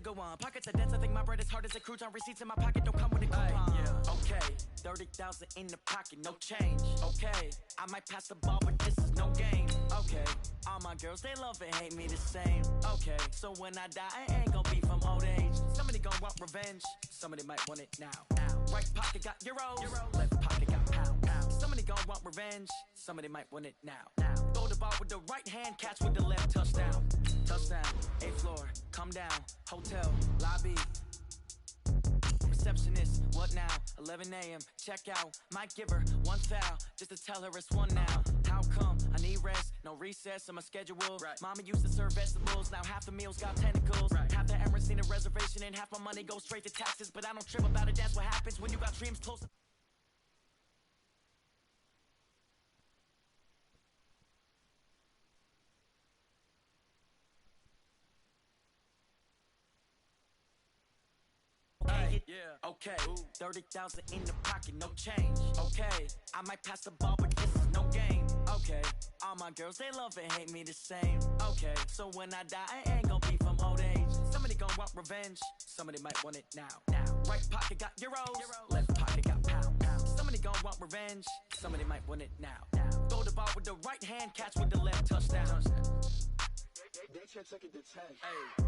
go on. Pockets are dense, I think my bread is hard as a crouton. Receipts in my pocket don't come with a coupon. Yeah. Okay, 30,000 in the pocket, no change. Okay, I might pass the ball, but this is no game. Okay, all my girls, they love and hate me the same. Okay, so when I die, I ain't gonna be from old age. Somebody gonna want revenge, somebody might want it now. Right pocket got euros, left pocket got pounds. Somebody gonna want revenge, somebody might want it now. Throw the ball with the right hand, catch with the left, touchdown. Touchdown, 8th floor, come down, hotel, lobby. Receptionist, what now? 11 a.m., check out. Might give her one foul, just to tell her it's one now. How come? I need rest, no recess in my schedule. Right. Mama used to serve vegetables, now half the meals got tentacles. Right. Half the Emirates need a reservation and half my money goes straight to taxes. But I don't trip about it, that's what happens when you got dreams close. Yeah. Okay, 30,000 in the pocket, no change. Okay, I might pass the ball, but this is no game. Okay, all my girls, they love and hate me the same. Okay, so when I die, I ain't gonna be from old age. Somebody gonna want revenge, somebody might want it now. Right pocket got euros, left pocket got pounds. Somebody gonna want revenge, somebody might want it now. Throw the ball with the right hand, catch with the left, touchdown. They check it to 10. Hey.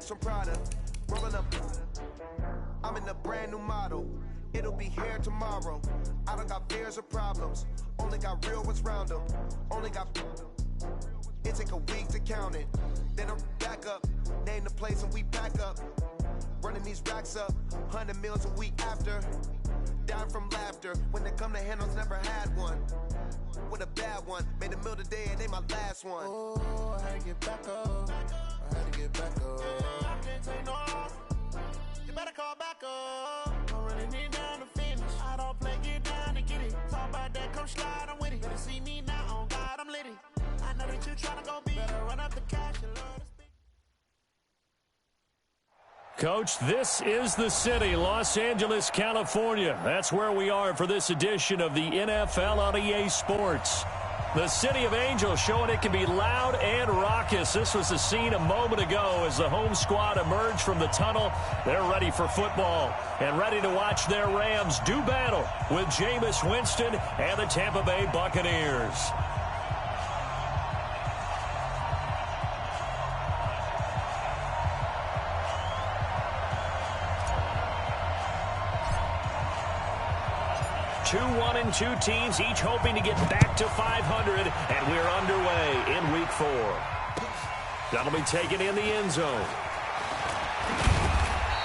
From Prada, rolling up. I'm in a brand new model. It'll be here tomorrow. I don't got fears or problems. Only got real ones round them. Only got. It take a week to count it. Then I'm back up. Name the place and we pack up. Running these racks up. 100 meals a week after. Down from laughter. When they come to handles, never had one. With a bad one. Made a meal today and they my last one. Oh, I had to get back up. I had to get back up. I can't take no off. You better call back up. I'm running it down to finish. I don't play, get down and get it. Talk about that, come slide, I'm with it. Better see me now, on God, I'm litty. I know that you tryna go be. Better run up the cash, you love to speak. Coach, this is the city, Los Angeles, California. That's where we are for this edition of the NFL on EA Sports. The City of Angels showing it can be loud and raucous. This was the scene a moment ago as the home squad emerged from the tunnel. They're ready for football and ready to watch their Rams do battle with Jameis Winston and the Tampa Bay Buccaneers. Two 1-2 teams, each hoping to get back to 500, and we're underway in Week 4. That'll be taken in the end zone.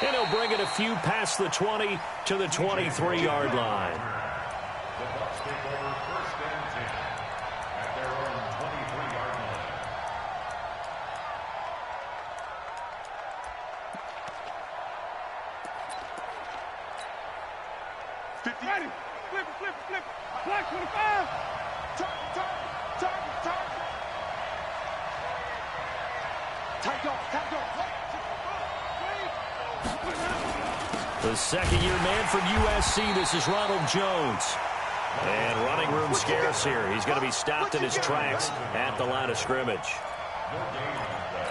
And he'll bring it a few past the 20 to the 23-yard line. The Bucs take over 1st and 10 at their own 23-yard line. Ready. Flip. Black 25. Turn. Tight dog. The second-year man from USC, this is Ronald Jones. And running room scarce here. He's going to be stopped in his tracks at the line of scrimmage.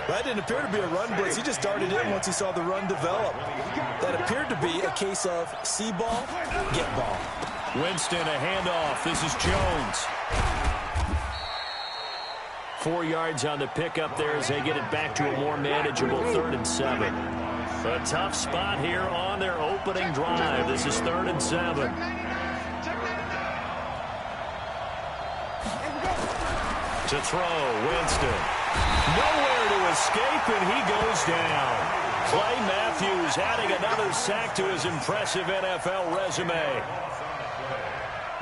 That didn't appear to be a run blitz. He just darted in once he saw the run develop. That appeared to be a case of see ball, get ball. Winston, a handoff. This is Jones. 4 yards on the pickup there as they get it back to a more manageable 3rd and 7. A tough spot here on their opening drive. This is 3rd and 7. To throw, Winston. Nowhere to escape, and he goes down. Clay Matthews adding another sack to his impressive NFL resume.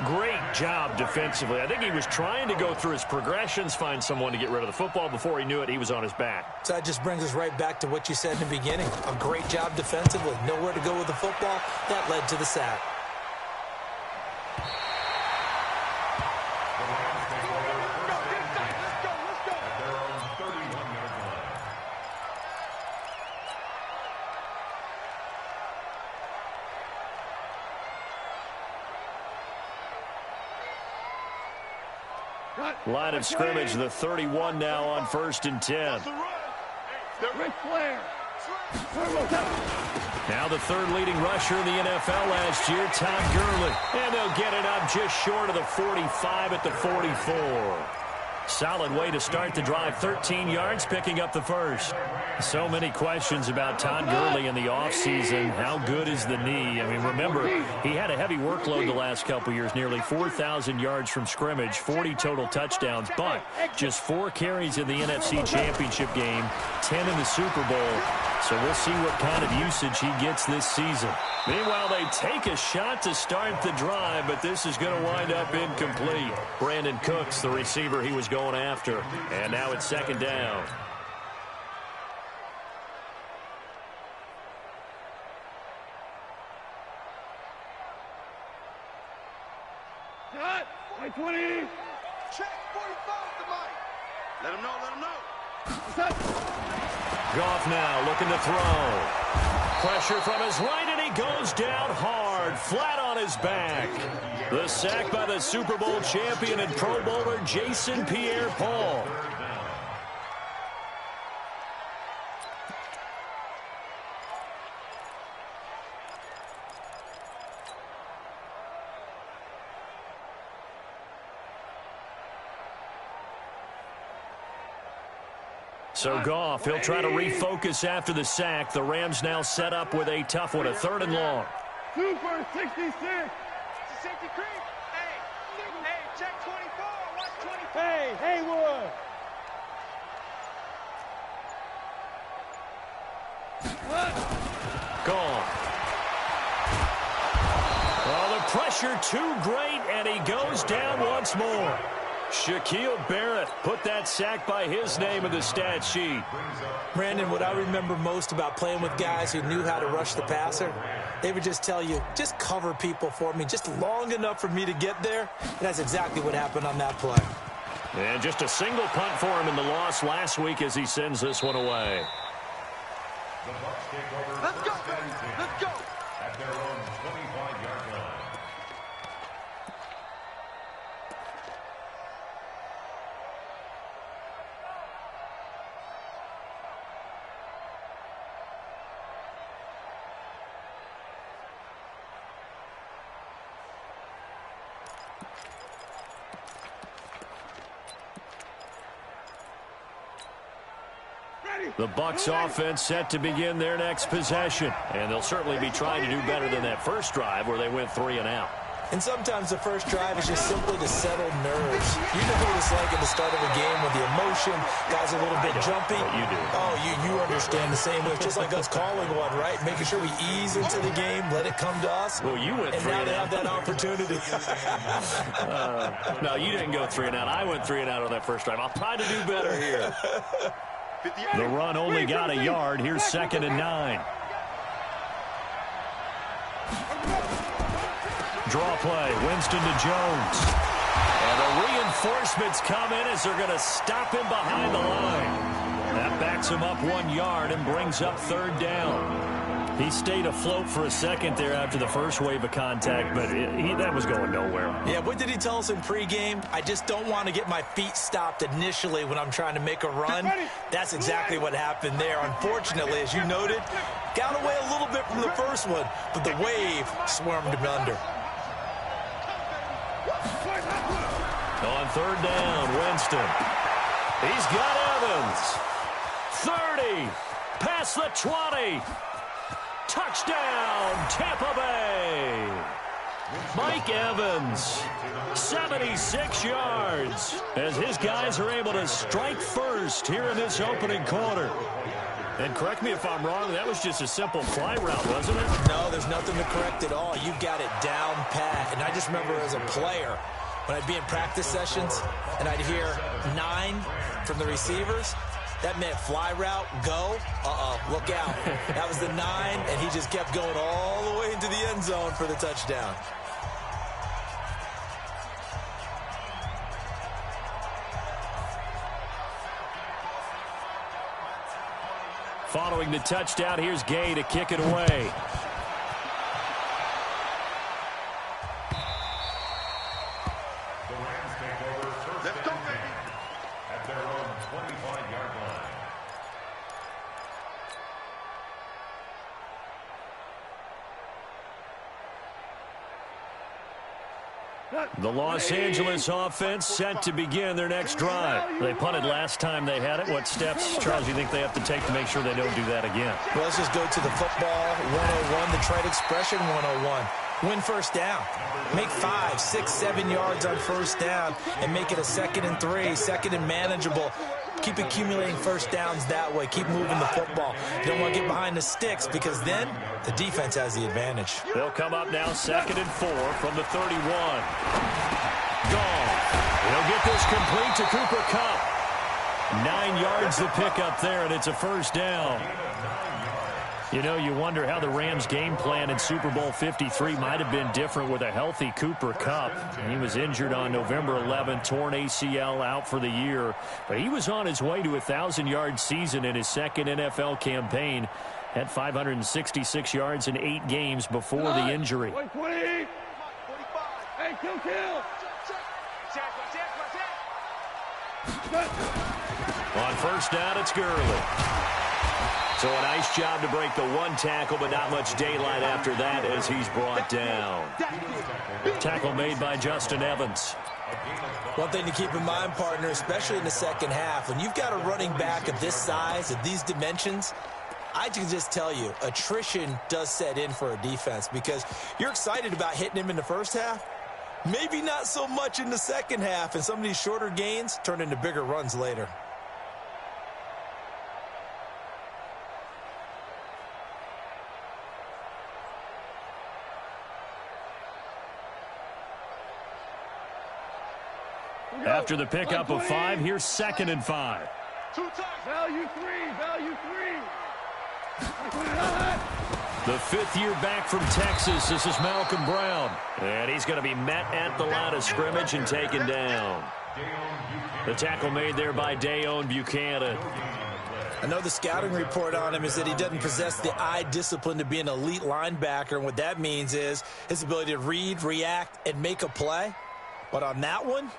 Great job defensively. I think he was trying to go through his progressions, find someone to get rid of the football. Before he knew it, he was on his back. So that just brings us right back to what you said in the beginning. A great job defensively. Nowhere to go with the football. That led to the sack. Line of scrimmage, the 31 now on 1st and 10. Now the 3rd leading rusher in the NFL last year, Todd Gurley. And they'll get it up just short of the 45 at the 44. Solid way to start the drive. 13 yards, picking up the first. So many questions about Todd Gurley in the offseason. How good is the knee? I mean, remember, he had a heavy workload the last couple years. Nearly 4,000 yards from scrimmage, 40 total touchdowns, but just 4 carries in the NFC Championship game, 10 in the Super Bowl. So we'll see what kind of usage he gets this season. Meanwhile, they take a shot to start the drive, but this is going to wind up incomplete. Brandon Cooks, the receiver he was going after. And now it's 2nd down. Cut! 20. Check 45 to Mike. Let him know, let him know. Goff now looking to throw. Pressure from his right, and he goes down hard, flat on his back. The sack by the Super Bowl champion and Pro Bowler Jason Pierre-Paul. So Goff, he'll try to refocus after the sack. The Rams now set up with a tough one, a 3rd and long. Super 66. Safety creep. Hey, check 24. Watch 24. Hey, Haywood. Gone. Well, the pressure too great, and he goes down once more. Shaquille Barrett put that sack by his name in the stat sheet. Brandon, what I remember most about playing with guys who knew how to rush the passer, they would just tell you, just cover people for me, just long enough for me to get there. And that's exactly what happened on that play. And just a single punt for him in the loss last week as he sends this one away. Let's go, let's go. At their own 25-yard line. The Bucs offense set to begin their next possession. And they'll certainly be trying to do better than that first drive where they went 3 and out. And sometimes the first drive is just simply to settle nerves. You know what it's like at the start of a game with the emotion, guys are a little bit jumpy. You do. Oh, you understand the same way. It's just like us calling one, right? Making sure we ease into the game, let it come to us. Well, you went 3 and now and they out. have that opportunity. No, you didn't go 3 and out. I went 3 and out on that first drive. I'll try to do better here. The run only got a yard. Here's 2nd and 9. Draw play. Winston to Jones. And the reinforcements come in as they're going to stop him behind the line. That backs him up 1 yard and brings up 3rd down. He stayed afloat for a second there after the first wave of contact, but that was going nowhere. Yeah, what did he tell us in pregame? I just don't want to get my feet stopped initially when I'm trying to make a run. That's exactly what happened there. Unfortunately, as you noted, got away a little bit from the first one, but the wave swarmed him under. On 3rd down, Winston. He's got Evans. 30. Past the 20. Touchdown, Tampa Bay! Mike Evans, 76 yards, as his guys are able to strike first here in this opening quarter. And correct me if I'm wrong, that was just a simple fly route, wasn't it? No, there's nothing to correct at all. You've got it down pat. And I just remember as a player, when I'd be in practice sessions and I'd hear 9 from the receivers, that meant fly route, go, look out. That was the 9, and he just kept going all the way into the end zone for the touchdown. Following the touchdown, here's Gay to kick it away. The Rams take over first and 10 at their own 25-yard line. The Los Angeles offense set to begin their next drive. They punted last time they had it. What steps, Charles, do you think they have to take to make sure they don't do that again? Well, let's just go to the football 101, the trade expression 101. Win first down. Make 5, 6, 7 yards on first down and make it a 2nd and 3, 2nd and manageable. Keep accumulating first downs that way. Keep moving the football. You don't want to get behind the sticks because then the defense has the advantage. They'll come up now 2nd and 4 from the 31. Gone. He'll get this complete to Cooper Kupp. 9 yards to pick up there, and it's a first down. You know, you wonder how the Rams' game plan in Super Bowl 53 might have been different with a healthy Cooper Kupp. He was injured on November 11th, torn ACL, out for the year. But he was on his way to a 1,000-yard season in his second NFL campaign. Had 566 yards in 8 games before the injury. 120. Hey, kill. On first down, it's Gurley. So a nice job to break the 1 tackle, but not much daylight after that as he's brought down. Tackle made by Justin Evans. One thing to keep in mind, partner, especially in the second half, when you've got a running back of this size, of these dimensions, I can just tell you, attrition does set in for a defense because you're excited about hitting him in the first half. Maybe not so much in the second half, and some of these shorter gains turn into bigger runs later. After the pickup of 5, here's 2nd and 5. Value 3. The 5th year back from Texas, this is Malcolm Brown. And he's going to be met at the line of scrimmage and taken down. The tackle made there by Dayon Buchanan. I know the scouting report on him is that he doesn't possess the eye discipline to be an elite linebacker, and what that means is his ability to read, react, and make a play. But on that one,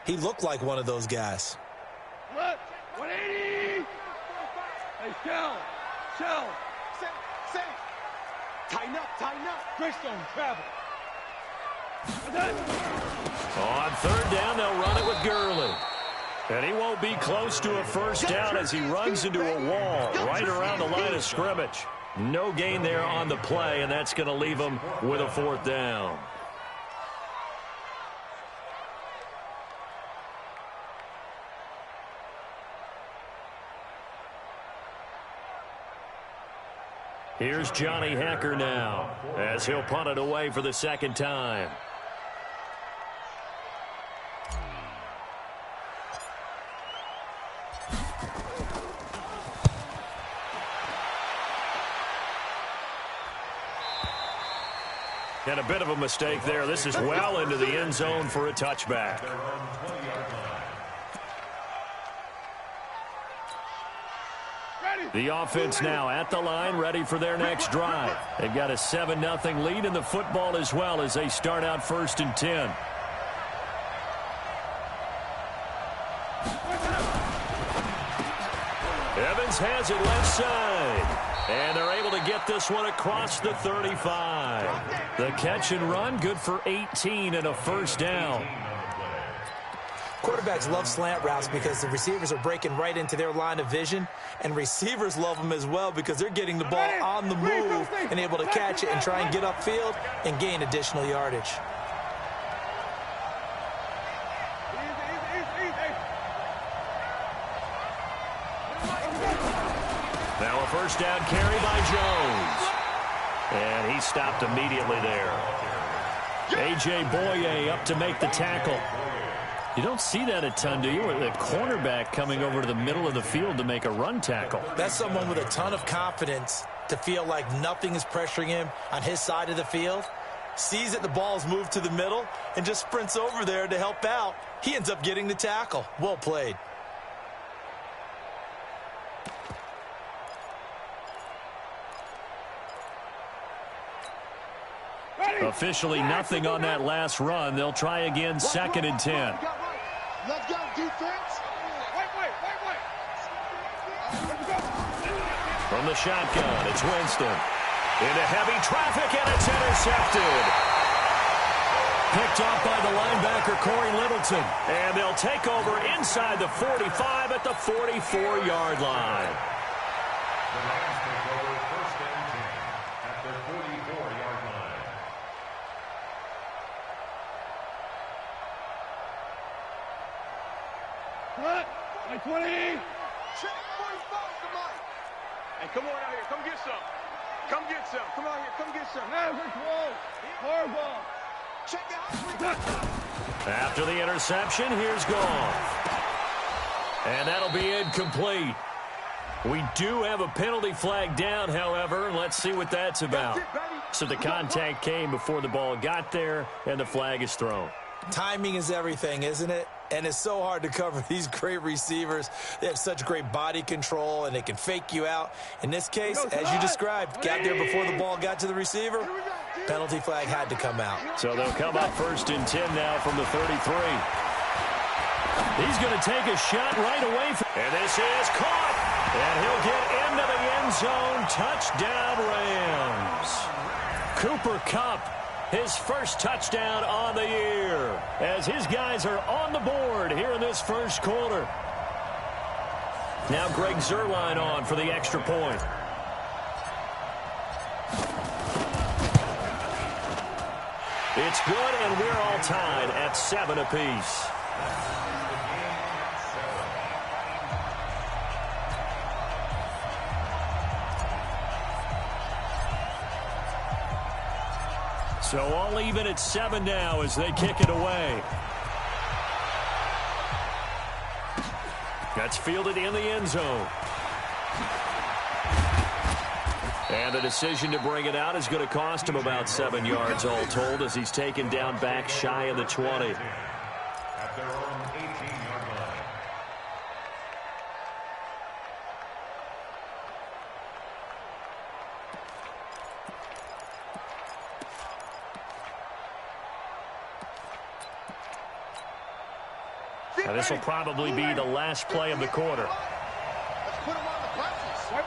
he looked like one of those guys. Left, 180. Hey, shell. Tighten up. Greystone, travel. On 3rd down, they'll run it with Gurley. And he won't be close to a first down as he runs into a wall right around the line of scrimmage. No gain there on the play, and that's going to leave him with a 4th down. Here's Johnny Hekker now as he'll punt it away for the 2nd time. And a bit of a mistake there. This is well into the end zone for a touchback. The offense now at the line, ready for their next drive. They've got a 7-0 lead in the football as well as they start out 1st and 10. Evans has it left side. And they're able to get this one across the 35. The catch and run, good for 18 and a first down. Quarterbacks love slant routes because the receivers are breaking right into their line of vision, and receivers love them as well because they're getting the ball on the move and able to catch it and try and get upfield and gain additional yardage. Now a first down carry by Jones. And he stopped immediately there. A.J. Boye up to make the tackle. You don't see that a ton, do you? Or the cornerback coming over to the middle of the field to make a run tackle. That's someone with a ton of confidence to feel like nothing is pressuring him on his side of the field. Sees that the ball's moved to the middle and just sprints over there to help out. He ends up getting the tackle. Well played. Officially nothing on that last run. They'll try again, 2nd and 10. Let's go, defense. Wait. From the shotgun, it's Winston. Into heavy traffic, and it's intercepted. Picked off by the linebacker, Corey Littleton. And they'll take over inside the 45 at the 44-yard line. The Rams take over 1st and 10 at their 44-yard line. Cut. Like 20. Check 45, come on. Hey, come on out here. Come get some. Come get some. Come out here. Come get some. Average roll. Hardball. Check it out. After the interception, here's Goff. And that'll be incomplete. We do have a penalty flag down, however. Let's see what that's about. So the contact came before the ball got there, and the flag is thrown. Timing is everything, isn't it? And it's so hard to cover these great receivers. They have such great body control, and they can fake you out. In this case, as you described, got there before the ball got to the receiver. Penalty flag had to come out. So they'll come up 1st and 10 now from the 33. He's going to take a shot right away. And this is caught. And he'll get into the end zone. Touchdown, Rams. Cooper Kupp, his first touchdown on the year, as his guys are on the board here in this first quarter. Now Greg Zuerlein on for the extra point. It's good, and we're all tied at 7 apiece. So all even at 7 now as they kick it away. That's fielded in the end zone. And the decision to bring it out is going to cost him about 7 yards all told, as he's taken down back shy of the 20. At their own 18-yard line. Now this will probably be the last play of the quarter. Let's put him on the punches. Wait.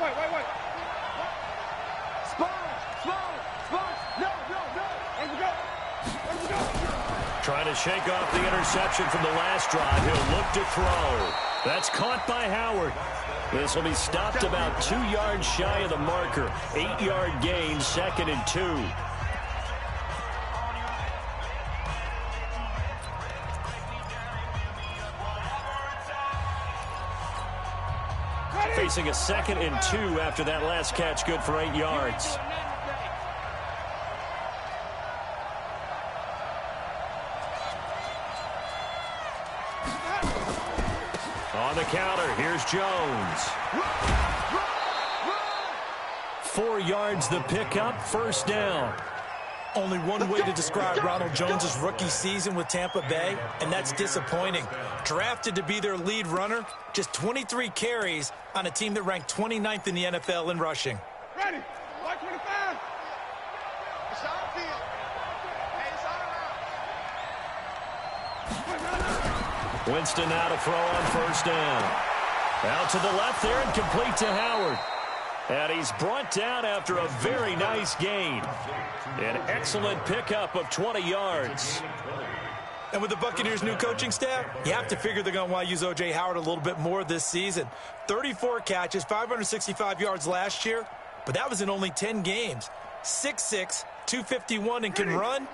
Spot. No. Where's it go? Trying to shake off the interception from the last drive. He'll look to throw. That's caught by Howard. This will be stopped about 2 yards shy of the marker. 8-yard gain, 2nd and 2. Facing a 2nd and 2 after that last catch, good for 8 yards. On the counter, here's Jones. 4 yards the pickup, first down. Only one way to describe Ronald Jones' rookie season with Tampa Bay, and that's disappointing. Drafted to be their lead runner, just 23 carries on a team that ranked 29th in the NFL in rushing. Ready. 125. It's on field. Hey, it's on now. Winston now to throw on first down. Out to the left there and complete to Howard. And he's brought down after a very nice gain. An excellent pickup of 20 yards. And with the Buccaneers' new coaching staff, you have to figure they're going to want to use O.J. Howard a little bit more this season. 34 catches, 565 yards last year, but that was in only 10 games. 6'6", 251, and can run.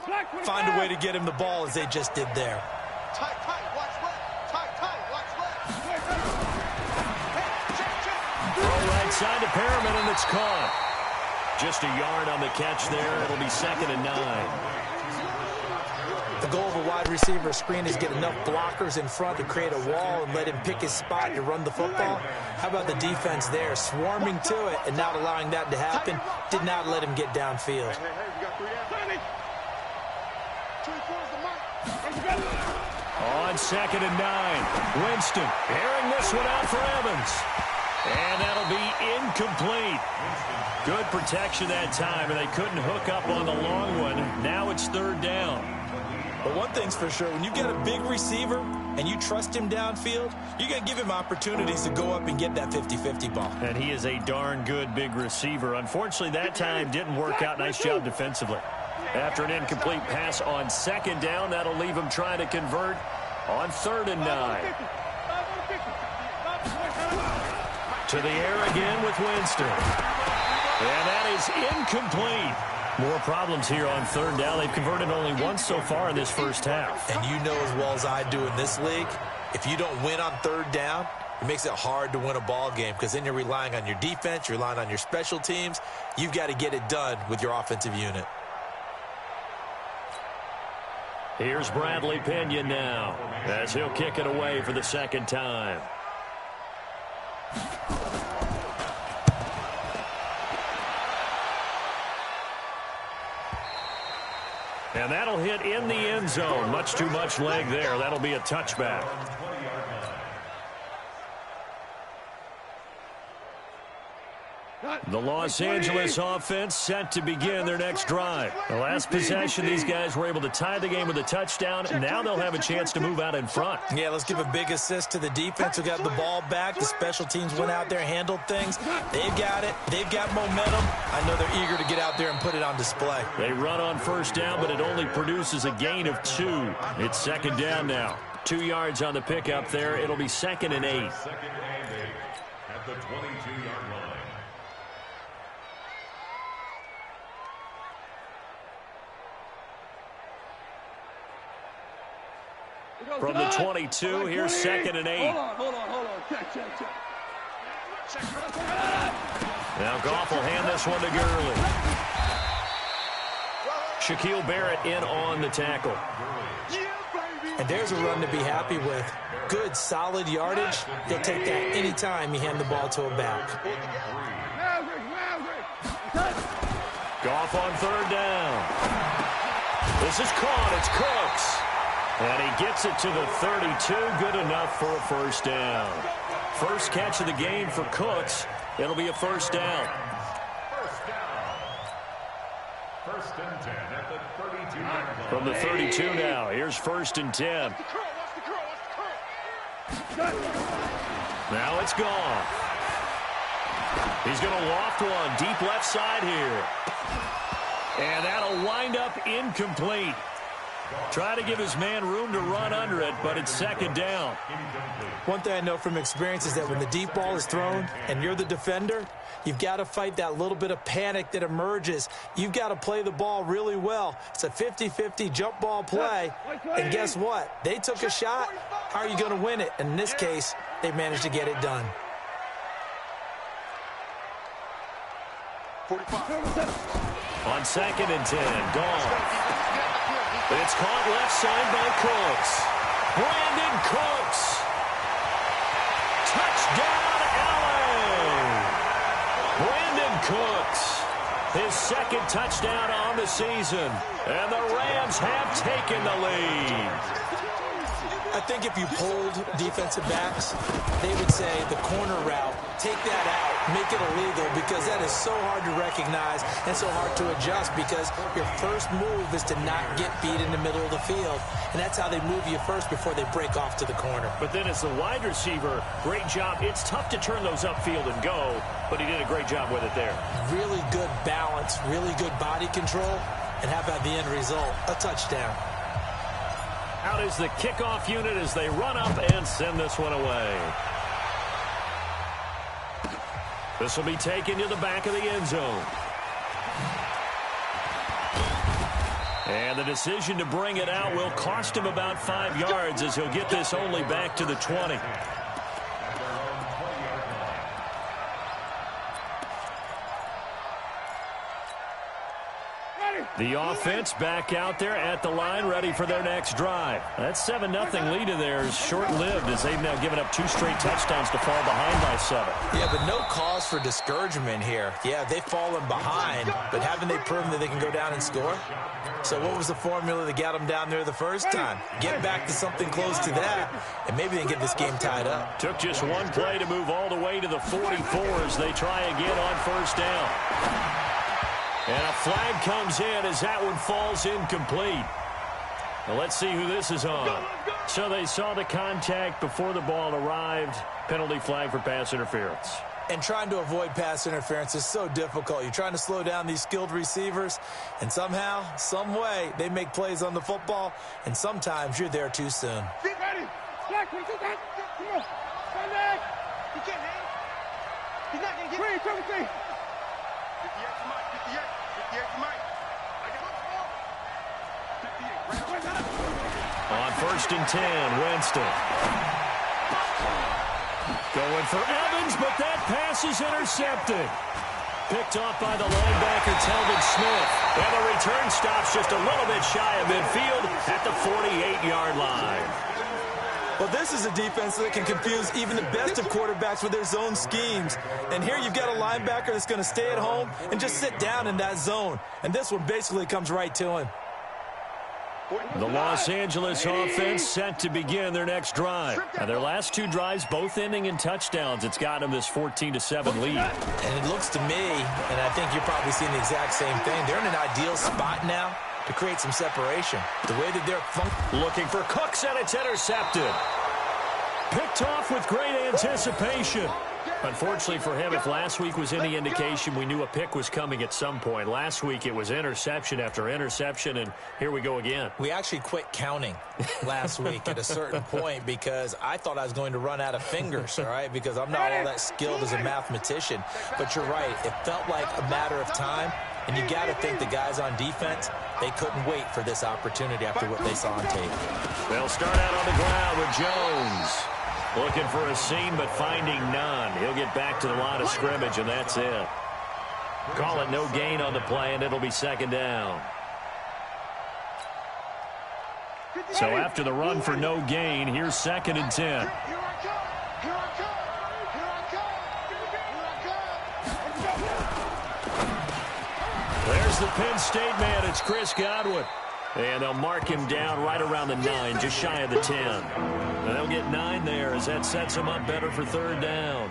Find a way to get him the ball as they just did there. Tight, watch left. Tight, watch left. Throw right side to Perriman, and it's caught. Just a yard on the catch there. It'll be 2nd and 9. The goal of a wide receiver screen is get enough blockers in front to create a wall and let him pick his spot to run the football. How about the defense there, swarming to it and not allowing that to happen? Did not let him get downfield. On 2nd and 9, Winston airing this one out for Evans. And that'll be incomplete. Good protection that time, and they couldn't hook up on the long one. Now it's 3rd down. But one thing's for sure, when you get a big receiver and you trust him downfield, you're going to give him opportunities to go up and get that 50-50 ball. And he is a darn good big receiver. Unfortunately, that time didn't work out. Nice job defensively. After an incomplete pass on 2nd down, that'll leave him trying to convert on 3rd and 9. To the air again with Winston. And that is incomplete. More problems here on 3rd down. They've converted only once so far in this first half. And you know as well as I do in this league, if you don't win on 3rd down, it makes it hard to win a ball game because then you're relying on your defense, you're relying on your special teams. You've got to get it done with your offensive unit. Here's Bradley Pinion now as he'll kick it away for the 2nd time. And that'll hit in the end zone. Much too much leg there. That'll be a touchback. The Los Angeles offense set to begin their next drive. The last possession, these guys were able to tie the game with a touchdown, and now they'll have a chance to move out in front. Yeah, let's give a big assist to the defense who got the ball back. The special teams went out there, handled things. They've got it. They've got momentum. I know they're eager to get out there and put it on display. They run on 1st down, but it only produces a gain of 2. It's 2nd down now. 2 yards on the pickup there. It'll be 2nd and 8. 2nd and 8 at the 22-yard line. From the 22, here's 2nd and 8. Hold on. Check. Now Goff will hand this one to Gurley. Shaquille Barrett in on the tackle. And there's a run to be happy with. Good, solid yardage. He'll take that anytime you hand the ball to a back. Goff on 3rd down. This is caught. It's Cooks. And he gets it to the 32. Good enough for a 1st down. First catch of the game for Cooks. It'll be a 1st down. 1st and 10 at the 32-yard line. From the 32 now. Here's 1st and 10. Now it's gone. He's going to loft one deep left side here. And that'll wind up incomplete. Try to give his man room to run under it, but it's 2nd down. One thing I know from experience is that when the deep ball is thrown and you're the defender, you've got to fight that little bit of panic that emerges. You've got to play the ball really well. It's a 50-50 jump ball play. And guess what? They took a shot. How are you going to win it? And in this case, they managed to get it done. 45. On 2nd and 10, gone. It's caught left side by Cooks. Brandon Cooks. Touchdown, LA. Brandon Cooks. His 2nd touchdown on the season. And the Rams have taken the lead. I think if you polled defensive backs, they would say the corner route, take that out, make it illegal, because that is so hard to recognize and so hard to adjust, because your first move is to not get beat in the middle of the field. And that's how they move you first before they break off to the corner. But then as the wide receiver, great job. It's tough to turn those upfield and go, but he did a great job with it there. Really good balance, really good body control, and how about the end result? A touchdown. Out is the kickoff unit as they run up and send this one away. This will be taken to the back of the end zone. And the decision to bring it out will cost him about 5 yards as he'll get this only back to the 20. The offense back out there at the line, ready for their next drive. That 7-0 lead of theirs short-lived as they've now given up 2 straight touchdowns to fall behind by 7. Yeah, but no cause for discouragement here. Yeah, they've fallen behind, but haven't they proven that they can go down and score? So what was the formula that got them down there the first time? Get back to something close to that, and maybe they can get this game tied up. Took just one play to move all the way to the 44 as they try again on first down. And a flag comes in as that one falls incomplete. Now let's see who this is on. So they saw the contact before the ball arrived. Penalty flag for pass interference. And trying to avoid pass interference is so difficult. You're trying to slow down these skilled receivers, and somehow, some way, they make plays on the football, and sometimes you're there too soon. Get ready. Jack, come on. Stand back. He can't hang. He's not going to get it. 58 to Mike. 58 to Mike. On first and 10, Winston. Going for Evans, but that pass is intercepted. Picked off by the linebacker, Telvin Smith. And the return stops just a little bit shy of midfield at the 48-yard line. Well, this is a defense that can confuse even the best of quarterbacks with their zone schemes. And here you've got a linebacker that's going to stay at home and just sit down in that zone. And this one basically comes right to him. The Los Angeles offense set to begin their next drive. And their last 2 drives both ending in touchdowns. It's got them this 14-7 lead. And it looks to me, and I think you're probably seeing the exact same thing, they're in an ideal spot now to create some separation. The way that they're looking for Cooks, and it's intercepted. Picked off with great anticipation. Unfortunately for him, if last week was any indication, we knew a pick was coming at some point. Last week it was interception after interception, and here we go again. We actually quit counting last week at a certain point because I thought I was going to run out of fingers, all right, because I'm not all that skilled as a mathematician. But you're right. It felt like a matter of time, and you got to think the guys on defense, they couldn't wait for this opportunity after what they saw on tape. They'll start out on the ground with Jones. Looking for a seam, but finding none. He'll get back to the line of scrimmage, and that's it. Call it no gain on the play, and it'll be second down. So after the run for no gain, here's second and 10. There's the Penn State man. It's Chris Godwin. And they'll mark him down right around the 9, just shy of the 10. And they'll get 9 there as that sets him up better for third down.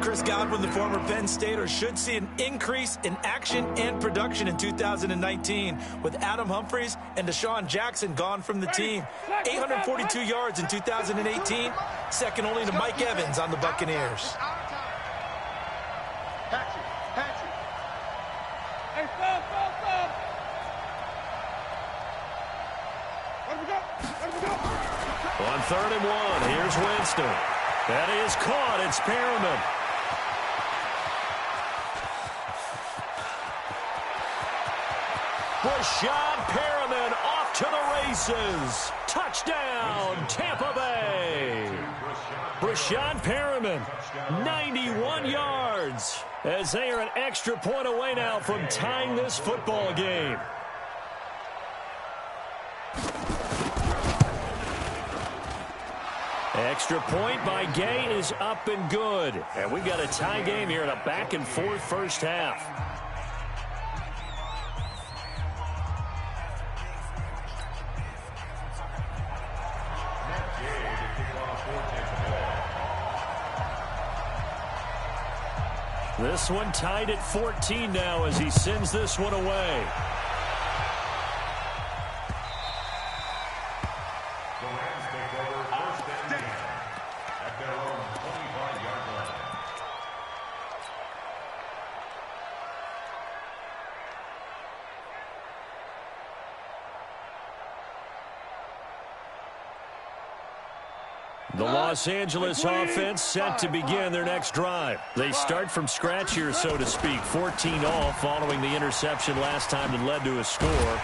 Chris Godwin, the former Penn Stater, should see an increase in action and production in 2019 with Adam Humphries and Deshaun Jackson gone from the team. 842 yards in 2018, second only to Mike Evans on the Buccaneers. Hey, stop. On third and 1, here's Winston. That is caught. It's Perriman. Brashad Perriman off to the races. Touchdown, Tampa Bay. Brashad Perriman, 91 yards, as they are an extra point away now from tying this football game. Extra point by Gay is up and good. And we've got a tie game here in a back-and-forth first half. This one tied at 14 now as he sends this one away. The Los Angeles offense set to begin their next drive. They start from scratch here, so to speak. 14 all following the interception last time that led to a score.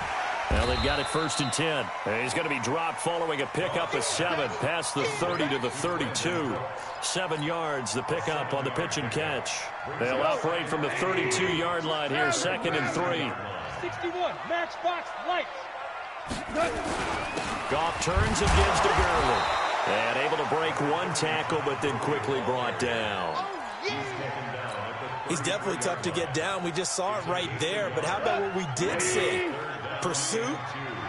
Now they've got it 1st and 10. He's going to be dropped following a pickup of 7 past the 30 to the 32. 7 yards, the pickup on the pitch and catch. They'll operate from the 32-yard line here, 2nd and 3. 61, matchbox lights. Goff turns and gives to Gurley. And able to break 1 tackle, but then quickly brought down. He's definitely tough to get down. We just saw it right there. But how about what we did see? Pursuit,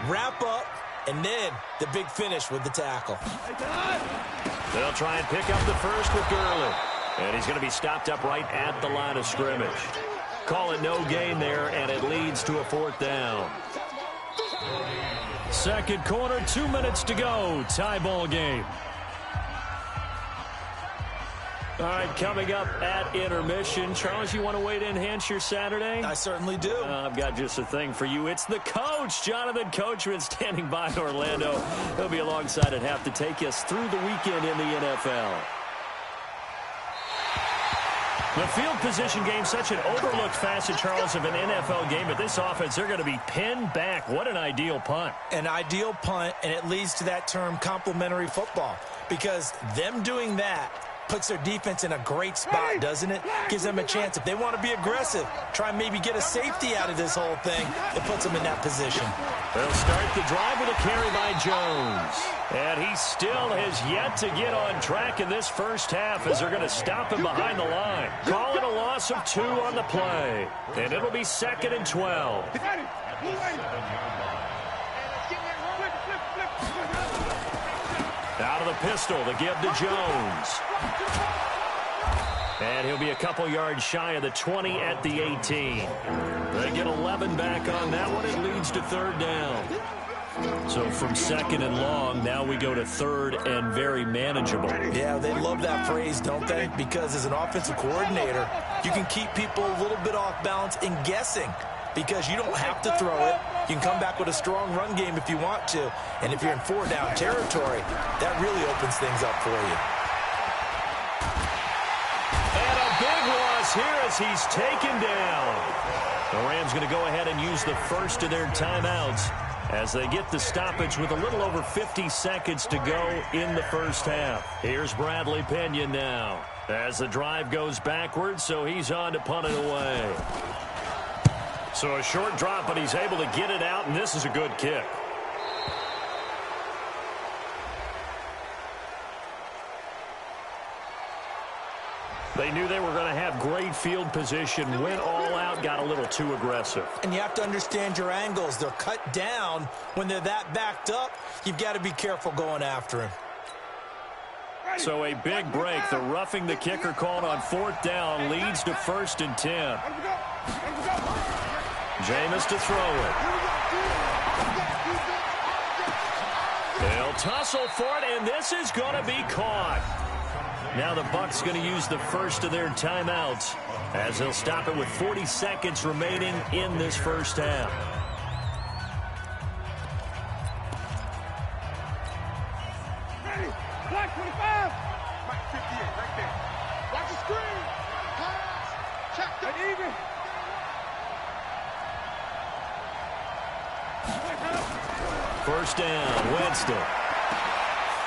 wrap up, and then the big finish with the tackle. They'll try and pick up the first with Gurley. And he's going to be stopped up right at the line of scrimmage. Call it no gain there, and it leads to a 4th down. Second quarter, 2 minutes to go. Tie ball game. All right, coming up at intermission. Charles, you want to wait in, enhance your Saturday? I certainly do. I've got just a thing for you. It's the coach, Jonathan Coachman, standing by in Orlando. He'll be alongside at half to take us through the weekend in the NFL. The field position game, such an overlooked facet, Charles, of an NFL game. But this offense, they're going to be pinned back. What an ideal punt. An ideal punt, and it leads to that term complementary football. Because them doing that puts their defense in a great spot, doesn't it? Gives them a chance. If they want to be aggressive, try and maybe get a safety out of this whole thing, it puts them in that position. They'll start the drive with a carry by Jones. And he still has yet to get on track in this first half as they're going to stop him behind the line. Call it a loss of 2 on the play. And it'll be 2nd and 12. Out of the pistol, the give to Jones. And he'll be a couple yards shy of the 20 at the 18. They get 11 back on that one. It leads to 3rd down. So from 2nd and long, now we go to 3rd and very manageable. Yeah, they love that phrase, don't they? Because as an offensive coordinator, you can keep people a little bit off balance and guessing. Because you don't have to throw it. You can come back with a strong run game if you want to. And if you're in 4-down territory, that really opens things up for you. And a big loss here as he's taken down. The Rams going to go ahead and use the first of their timeouts as they get the stoppage with a little over 50 seconds to go in the first half. Here's Bradley Pinion now as the drive goes backwards, so he's on to punt it away. So a short drop, but he's able to get it out, and this is a good kick. They knew they were going to have great field position, went all out, got a little too aggressive. And you have to understand your angles. They're cut down. When they're that backed up, you've got to be careful going after him. So a big break. The roughing the kicker called on 4th down leads to 1st and 10. Jameis to throw it. They'll tussle for it, and this is going to be caught. Now the Bucs going to use the first of their timeouts as they'll stop it with 40 seconds remaining in this first half. Ready, black 25. Mike 58 right there. Watch the screen. Pass. Check that even. First down, Winston.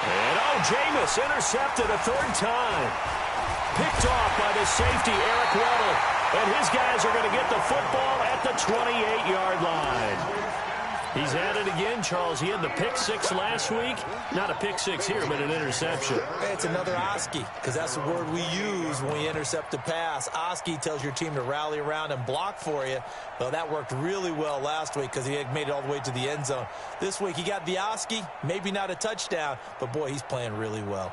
And Jameis intercepted a 3rd time. Picked off by the safety, Eric Weddle. And his guys are going to get the football at the 28-yard line. He's at it again, Charles. He had the pick 6 last week. Not a pick 6 here, but an interception. Hey, it's another Oski, because that's the word we use when we intercept a pass. Oski tells your team to rally around and block for you. Well, that worked really well last week because he had made it all the way to the end zone. This week, he got the Oski, maybe not a touchdown, but, boy, he's playing really well.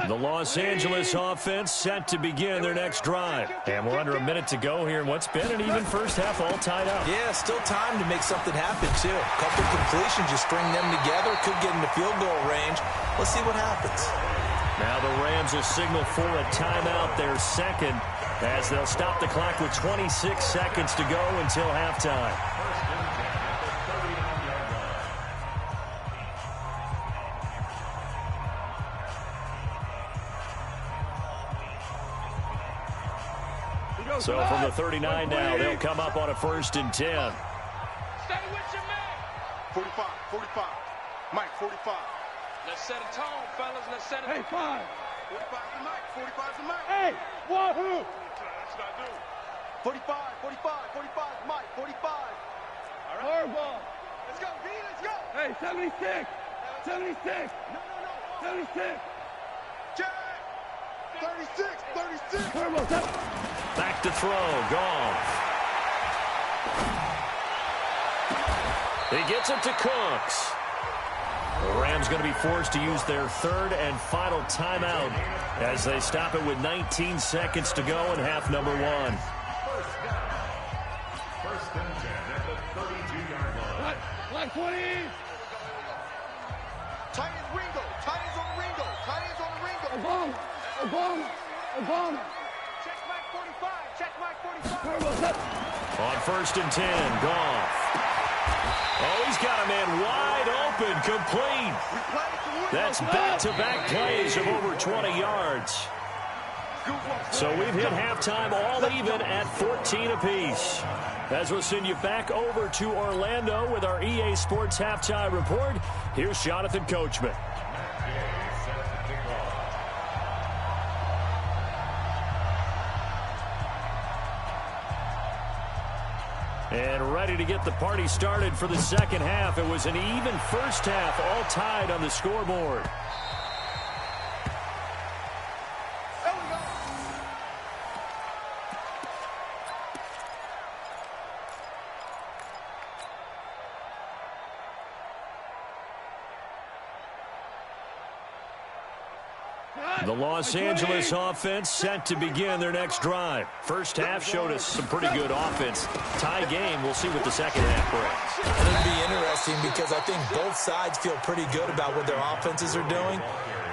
The Los Angeles offense set to begin their next drive. And we're under a minute to go here in what's been an even first half, all tied up. Yeah, still time to make something happen, too. A couple completions, you string them together, could get into field goal range. Let's see what happens. Now the Rams will signal for a timeout, their 2nd, as they'll stop the clock with 26 seconds to go until halftime. So from the 39 now, they'll come up on a 1st and 10. Stay with your man. 45, 45. Mike, 45. Let's set a tone, fellas. Let's set a tone. Hey, 5. 45 to Mike, 45 to Mike. Hey, wahoo! That's what I do. 45, 45, 45 to Mike, 45. All right. Hardball. Let's go, B, let's go. Hey, 76. 76. No. 76. Jack. 36, 36. Hardball, Back to throw. Goff. He gets it to Cooks. The Rams going to be forced to use their 3rd and final timeout as they stop it with 19 seconds to go in half number 1. First and 10 at the 32-yard line. Black 20. Titans Ringo. Titans on Ringo. Titans on Ringo. Obama. Check Mike 45. Check Mike 45. Hardball, set. On 1st and 10, Goff. Oh, he's got a man wide open, complete. That's back-to-back plays of over 20 yards. So we've hit halftime all even at 14 apiece. As we'll send you back over to Orlando with our EA Sports Halftime Report, here's Jonathan Coachman. And ready to get the party started for the second half. It was an even first half, all tied on the scoreboard. There we go. The Los Angeles offense set to begin their next drive. First half showed us some pretty good offense. Tie game, we'll see what the second half brings. And it'll be interesting because I think both sides feel pretty good about what their offenses are doing.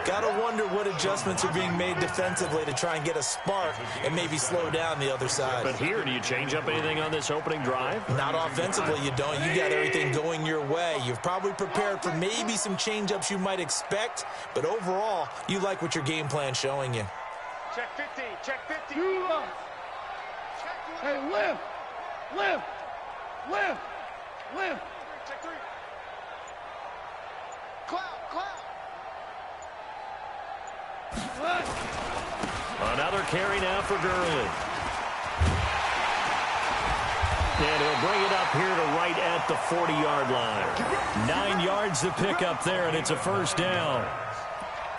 Got to wonder what adjustments are being made defensively to try and get a spark and maybe slow down the other side. But here, do you change up anything on this opening drive? Not offensively, you don't. You got everything going your way. You've probably prepared for maybe some change-ups you might expect, but overall, you like what your game plan's showing you. Check 15. Check 50. Hey, lift. Check 3. Cloud. Another carry now for Gurley. And he'll bring it up here to right at the 40-yard line. 9 yards to pick up there, and it's a first down.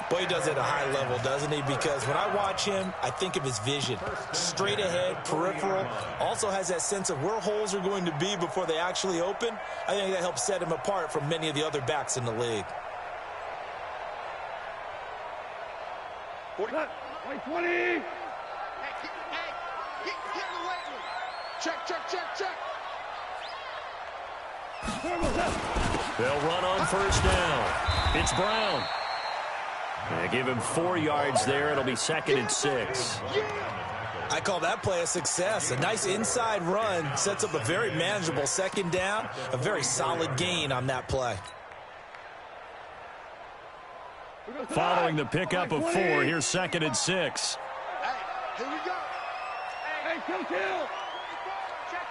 Boy, he does it at a high level, doesn't he? Because when I watch him, I think of his vision. Straight ahead, peripheral. Also has that sense of where holes are going to be before they actually open. I think that helps set him apart from many of the other backs in the league. 20. Hey, get in the weight room. Check. They'll run on first down. It's Brown. They give him 4 yards there. It'll be 2nd and 6. I call that play a success. A nice inside run sets up a very manageable second down. A very solid gain on that play. Following the pickup of 4, here's 2nd and 6. Hey, here we go. Hey, kill. Check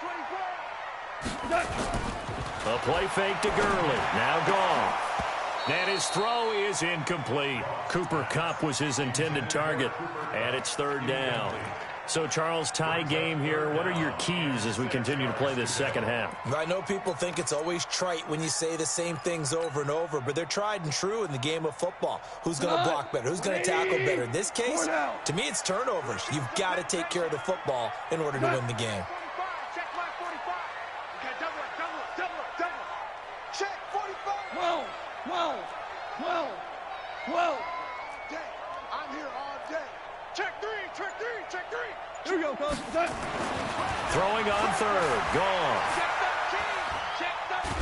24. A play fake to Gurley. Now Goff. And his throw is incomplete. Cooper Kupp was his intended target. And it's 3rd down. So, Charles, tie game here. What are your keys as we continue to play this second half? I know people think it's always trite when you say the same things over and over, but they're tried and true in the game of football. Who's going to block better? Who's going to tackle better? In this case, to me, it's turnovers. You've got to take care of the football in order to win the game. Check my 45. Okay, double. Check 45. 12. Day. I'm here all day. Check 3. Here we go, Coach. Throwing on 3rd. Gone. Check 13.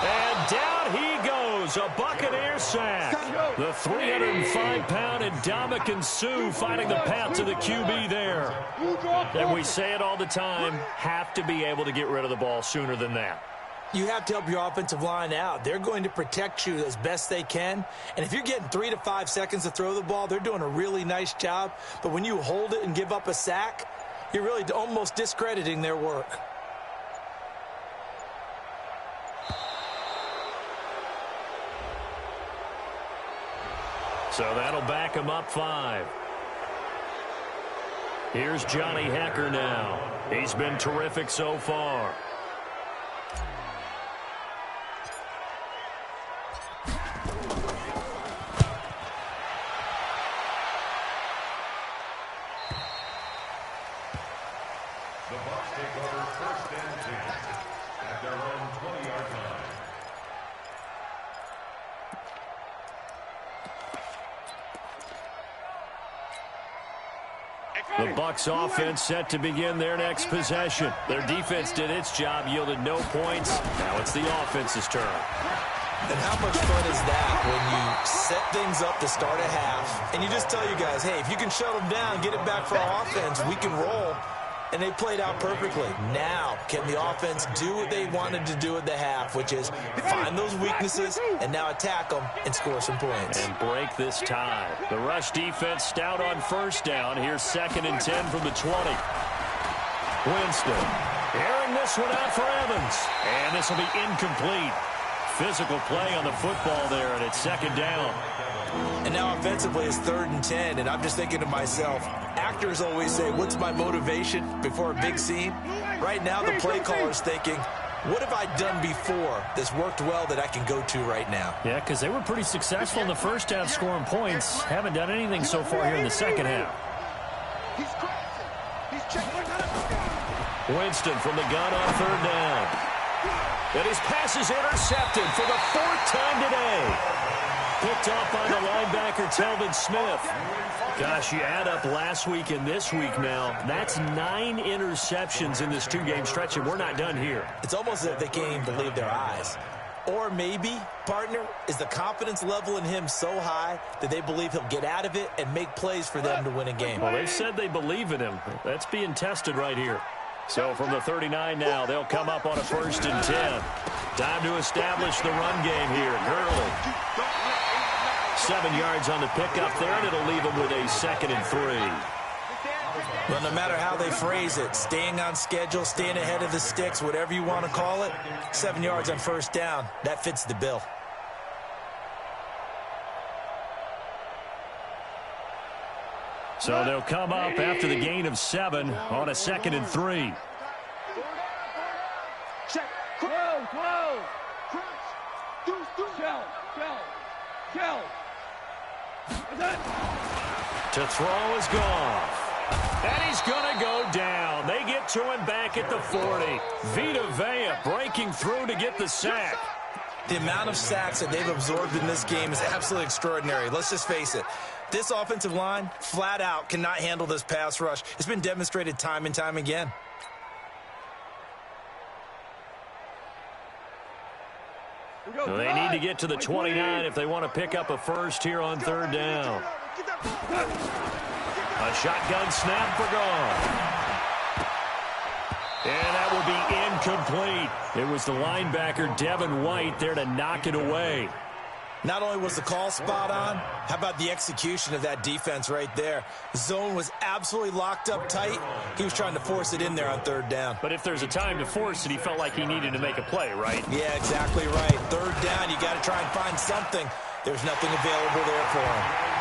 And down he goes. A Buccaneer sack. The 305-pound Ndamukong Suh finding the path to the QB there. And we say it all the time, have to be able to get rid of the ball sooner than that. You have to help your offensive line out. They're going to protect you as best they can. And if you're getting 3 to 5 seconds to throw the ball, they're doing a really nice job. But when you hold it and give up a sack, You're really almost discrediting their work. So that'll back him up 5. Here's Johnny Hecker now. He's been terrific so far. The Bucs take over 1st and 10 at their own 20-yard line. The Bucs offense set to begin their next possession. Their defense did its job, yielded no points. Now it's the offense's turn. And how much fun is that when you set things up to start a half, and you just tell you guys, hey, if you can shut them down, get it back for our offense, we can roll. And they played out perfectly. Now, can the offense do what they wanted to do at the half, which is find those weaknesses and now attack them and score some points. And break this tie. The rush defense stout on 1st down. Here's 2nd and 10 from the 20. Winston airing this one out for Evans. And this will be incomplete. Physical play on the football there, and it's 2nd down. And now offensively it's 3rd and 10, and I'm just thinking to myself, actors always say, what's my motivation before a big scene? Right now the play caller's thinking, what have I done before that's worked well that I can go to right now? Yeah, because they were pretty successful in the 1st half scoring points. Haven't done anything so far here in the 2nd half. He's crossing. He's checking. Winston from the gun on 3rd down. And his pass is intercepted for the 4th time today. Picked off by the linebacker, Telvin Smith. Gosh, you add up last week and this week now. That's 9 interceptions in this 2-game stretch, and we're not done here. It's almost as if they can't even believe their eyes. Or maybe, partner, is the confidence level in him so high that they believe he'll get out of it and make plays for them to win a game. Well, they said they believe in him. That's being tested right here. So from the 39 now, they'll come up on a 1st and 10. Time to establish the run game here. Gurley. 7 yards on the pickup there, and it'll leave them with a 2nd and 3. Well, no matter how they phrase it, staying on schedule, staying ahead of the sticks, whatever you want to call it, 7 yards on 1st down, that fits the bill. So they'll come up after the gain of 7 on a 2nd and 3. Check. Close. Shell. To throw is Goff. And he's going to go down. They get to him back at the 40. Vita Vea breaking through to get the sack. The amount of sacks that they've absorbed in this game is absolutely extraordinary. Let's just face it. This offensive line, flat out, cannot handle this pass rush. It's been demonstrated time and time again. They need to get to the 29 if they want to pick up a 1st here on 3rd down. A shotgun snap for Goff. And that will be incomplete. It was the linebacker, Devin White, there to knock it away. Not only was the call spot on, how about the execution of that defense right there? The zone was absolutely locked up tight. He was trying to force it in there on 3rd down. But if there's a time to force it, he felt like he needed to make a play, right? Yeah, exactly right. 3rd down, you got to try and find something. There's nothing available there for him.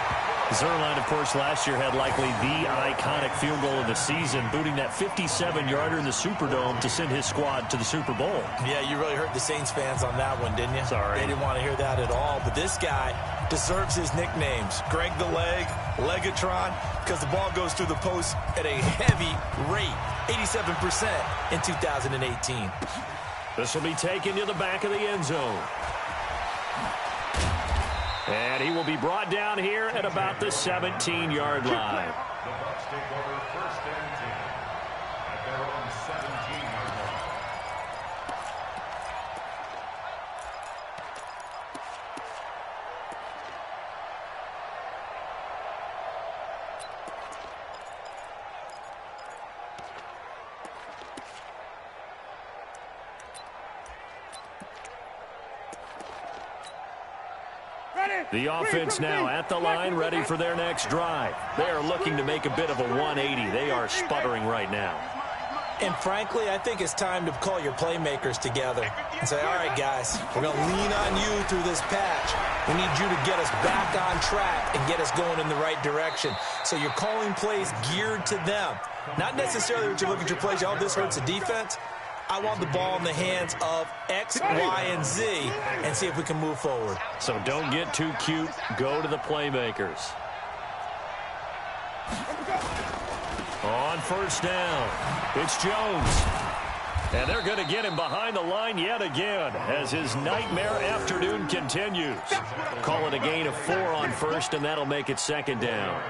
Zerline, of course, last year had likely the iconic field goal of the season, booting that 57-yarder in the Superdome to send his squad to the Super Bowl. Yeah, you really hurt the Saints fans on that one, didn't you? Sorry. They didn't want to hear that at all. But this guy deserves his nicknames. Greg the Leg, Legatron, because the ball goes through the post at a heavy rate, 87% in 2018. This will be taken to the back of the end zone. And he will be brought down here at about the 17-yard line. The Bucs take over 1st and 10 at their own 17-yard line. The offense now at the line, ready for their next drive. They are looking to make a bit of a 180. They are sputtering right now. And frankly, I think it's time to call your playmakers together and say, all right, guys, we're going to lean on you through this patch. We need you to get us back on track and get us going in the right direction. So you're calling plays geared to them. Not necessarily what you look at your plays, oh, this hurts the defense. I want the ball in the hands of X, Y, and Z and see if we can move forward. So don't get too cute. Go to the playmakers. On first down, it's Jones. And they're going to get him behind the line yet again as his nightmare afternoon continues. Call it a gain of 4 on first, and that'll make it second down.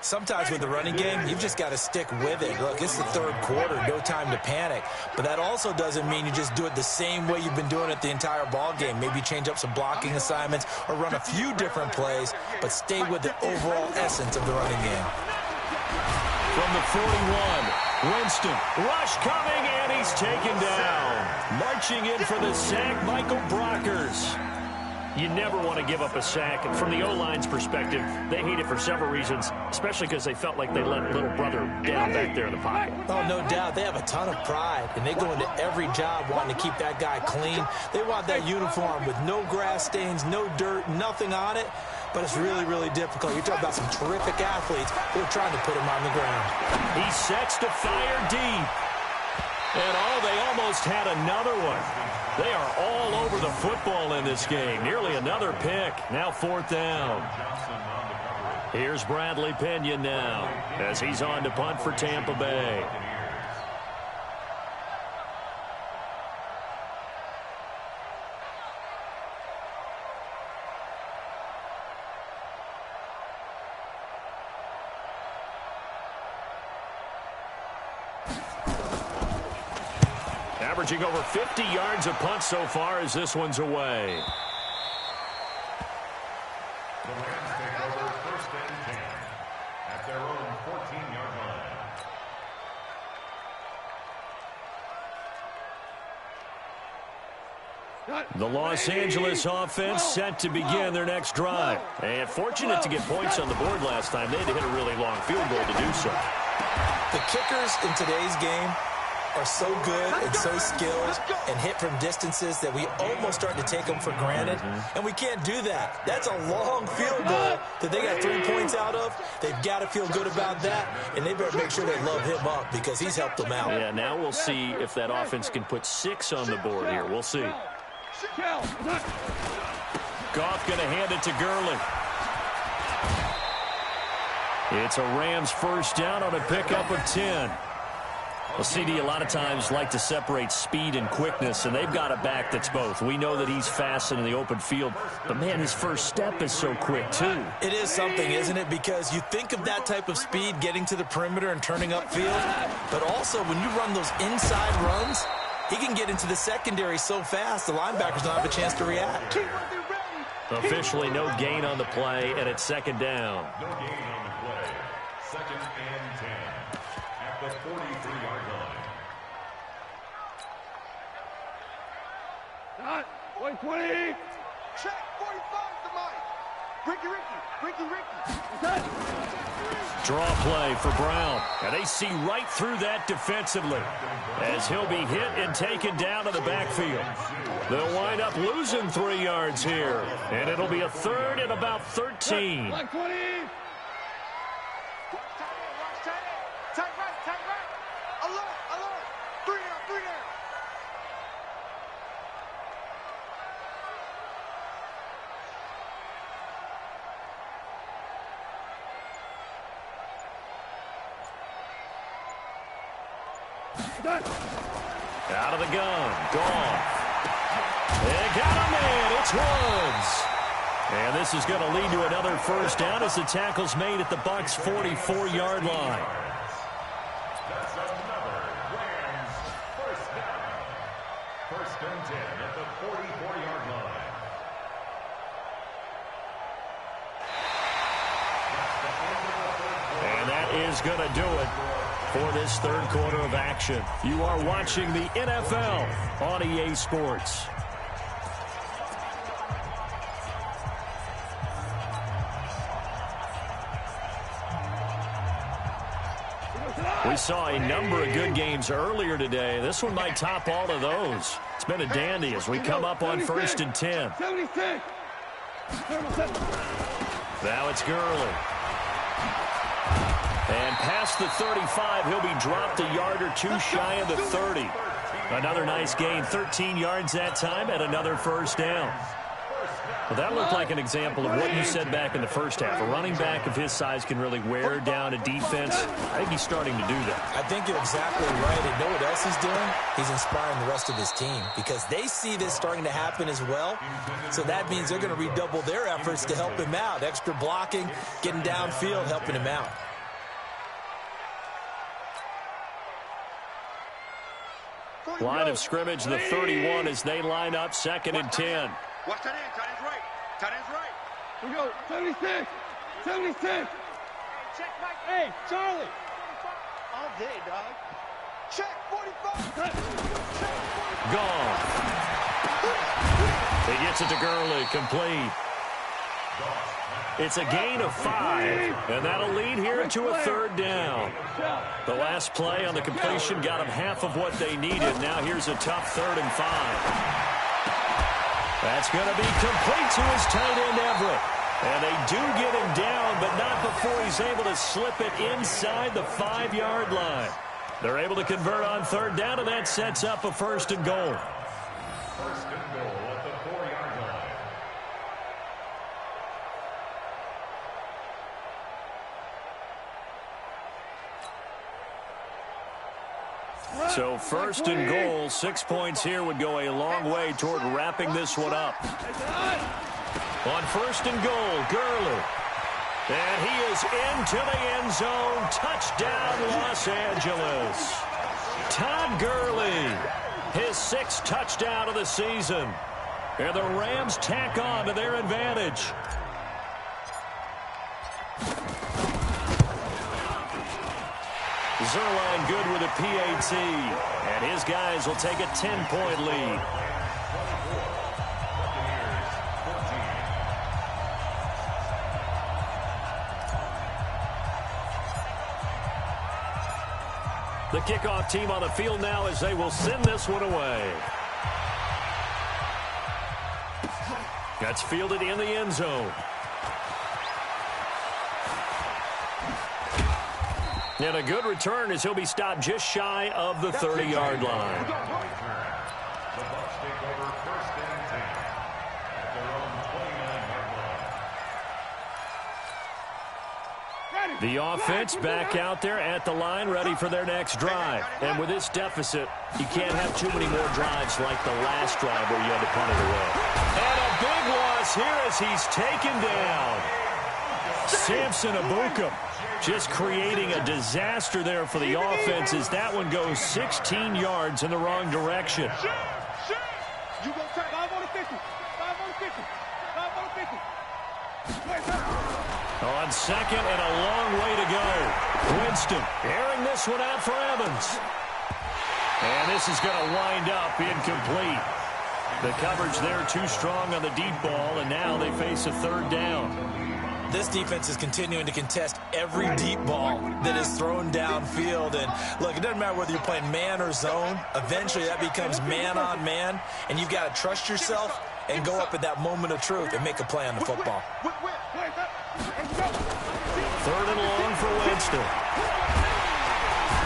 Sometimes with the running game, you've just got to stick with it. Look, it's the third quarter, no time to panic. But that also doesn't mean you just do it the same way you've been doing it the entire ball game. Maybe change up some blocking assignments or run a few different plays, but stay with the overall essence of the running game. From the 41, Winston, rush coming, and he's taken down. Marching in for the sack, Michael Brockers. You never want to give up a sack. And from the O-line's perspective, they hate it for several reasons, especially because they felt like they let little brother down back there in the pocket. Oh, no doubt. They have a ton of pride, and they go into every job wanting to keep that guy clean. They want that uniform with no grass stains, no dirt, nothing on it. But it's really, really difficult. You're talking about some terrific athletes who are trying to put him on the ground. He sets to fire deep. And they almost had another one. They are all over the football in this game. Nearly another pick. Now fourth down. Here's Bradley Pinion now as he's on to punt for Tampa Bay. Averaging over 50 yards a punt so far as this one's away. The Rams take over first and 10 at their own 14-yard line. The Los Angeles offense set to begin their next drive. And fortunate to get points on the board last time. They had to hit a really long field goal to do so. The kickers in today's game are so good and so skilled and hit from distances that we almost start to take them for granted. And we can't do that. That's a long field goal that they got 3 points out of. They've got to feel good about that, and they better make sure they love him up because he's helped them out. Yeah, now we'll see if that offense can put 6 on the board here. We'll see. Goff going to hand it to Gurley. It's a Rams first down on a pickup of 10. Well, CD a lot of times like to separate speed and quickness, and they've got a back that's both. We know that he's fast in the open field, but, man, his first step is so quick, too. It is something, isn't it? Because you think of that type of speed getting to the perimeter and turning upfield, but also when you run those inside runs, he can get into the secondary so fast the linebackers don't have a chance to react. Officially no gain on the play, and it's second down. No gain on the play. Second and 10 at the 43-yard line. 120. Check 45 to Mike. Ricky. Draw play for Brown. And they see right through that defensively as he'll be hit and taken down to the backfield. They'll wind up losing 3 yards here. And it'll be a third and about 13. 120. Tight right. Alert. 3 down. Out of the gun. Gone. They got him in. It's Woods. And this is going to lead to another first down as the tackle's made at the Bucs' 44-yard line. That's another Rams first down. First and 10 at the 44-yard line. And that is going to do it for this third quarter of action. You are watching the NFL on EA Sports. saw a number of good games earlier today. This one might top all of those. It's been a dandy as we come up on 1st and 10. 76. Now it's Gurley. And past the 35, he'll be dropped a yard or two shy of the 30. Another nice gain, 13 yards that time, and another first down. Well, that looked like an example of what you said back in the first half. A running back of his size can really wear down a defense. I think he's starting to do that. I think you're exactly right. And know what else he's doing? He's inspiring the rest of his team because they see this starting to happen as well. So that means they're going to redouble their efforts to help him out. Extra blocking, getting downfield, helping him out. Line of scrimmage, the 31 as they line up, 2nd and 10. Watch that end. Tight end's right. Tight end's right. We go. 76. 76. Hey, check back. Hey, Charlie. All day, dog. Check 45. Gone. He gets it to Gurley, complete. It's a gain of 5, and that'll lead here to a 3rd down. The last play on the completion got them half of what they needed. Now here's a tough 3rd and 5. That's going to be complete to his tight end, Everett. And they do get him down, but not before he's able to slip it inside the 5-yard line. They're able to convert on 3rd down, and that sets up a 1st and goal. 1st and goal at the 4-yard line. So 1st and goal, 6 points here would go a long way toward wrapping this one up. On 1st and goal, Gurley. And he is into the end zone. Touchdown, Los Angeles. Todd Gurley, his 6th touchdown of the season. And the Rams tack on to their advantage. Zerline good with a PAT, and his guys will take a 10-point lead. The kickoff team on the field now as they will send this one away. That's fielded in the end zone. And a good return as he'll be stopped just shy of the 30-yard line. The Bucs take over 1st and 10 at their own 29-yard line. The offense back out there at the line, ready for their next drive. And with this deficit, you can't have too many more drives like the last drive where you had to punt it away. And a big loss here as he's taken down. Samson Ebukam just creating a disaster there for the offense as that one goes 16 yards in the wrong direction. You go check. 5 on the 50. 5 on the 50. 5 on the 50. On 2nd and a long way to go. Winston airing this one out for Evans. And this is going to wind up incomplete. The coverage there too strong on the deep ball, and now they face a 3rd down. This defense is continuing to contest every deep ball that is thrown downfield. And, look, it doesn't matter whether you're playing man or zone. Eventually, that becomes man-on-man, and you've got to trust yourself and go up at that moment of truth and make a play on the football. 3rd and long for Winston.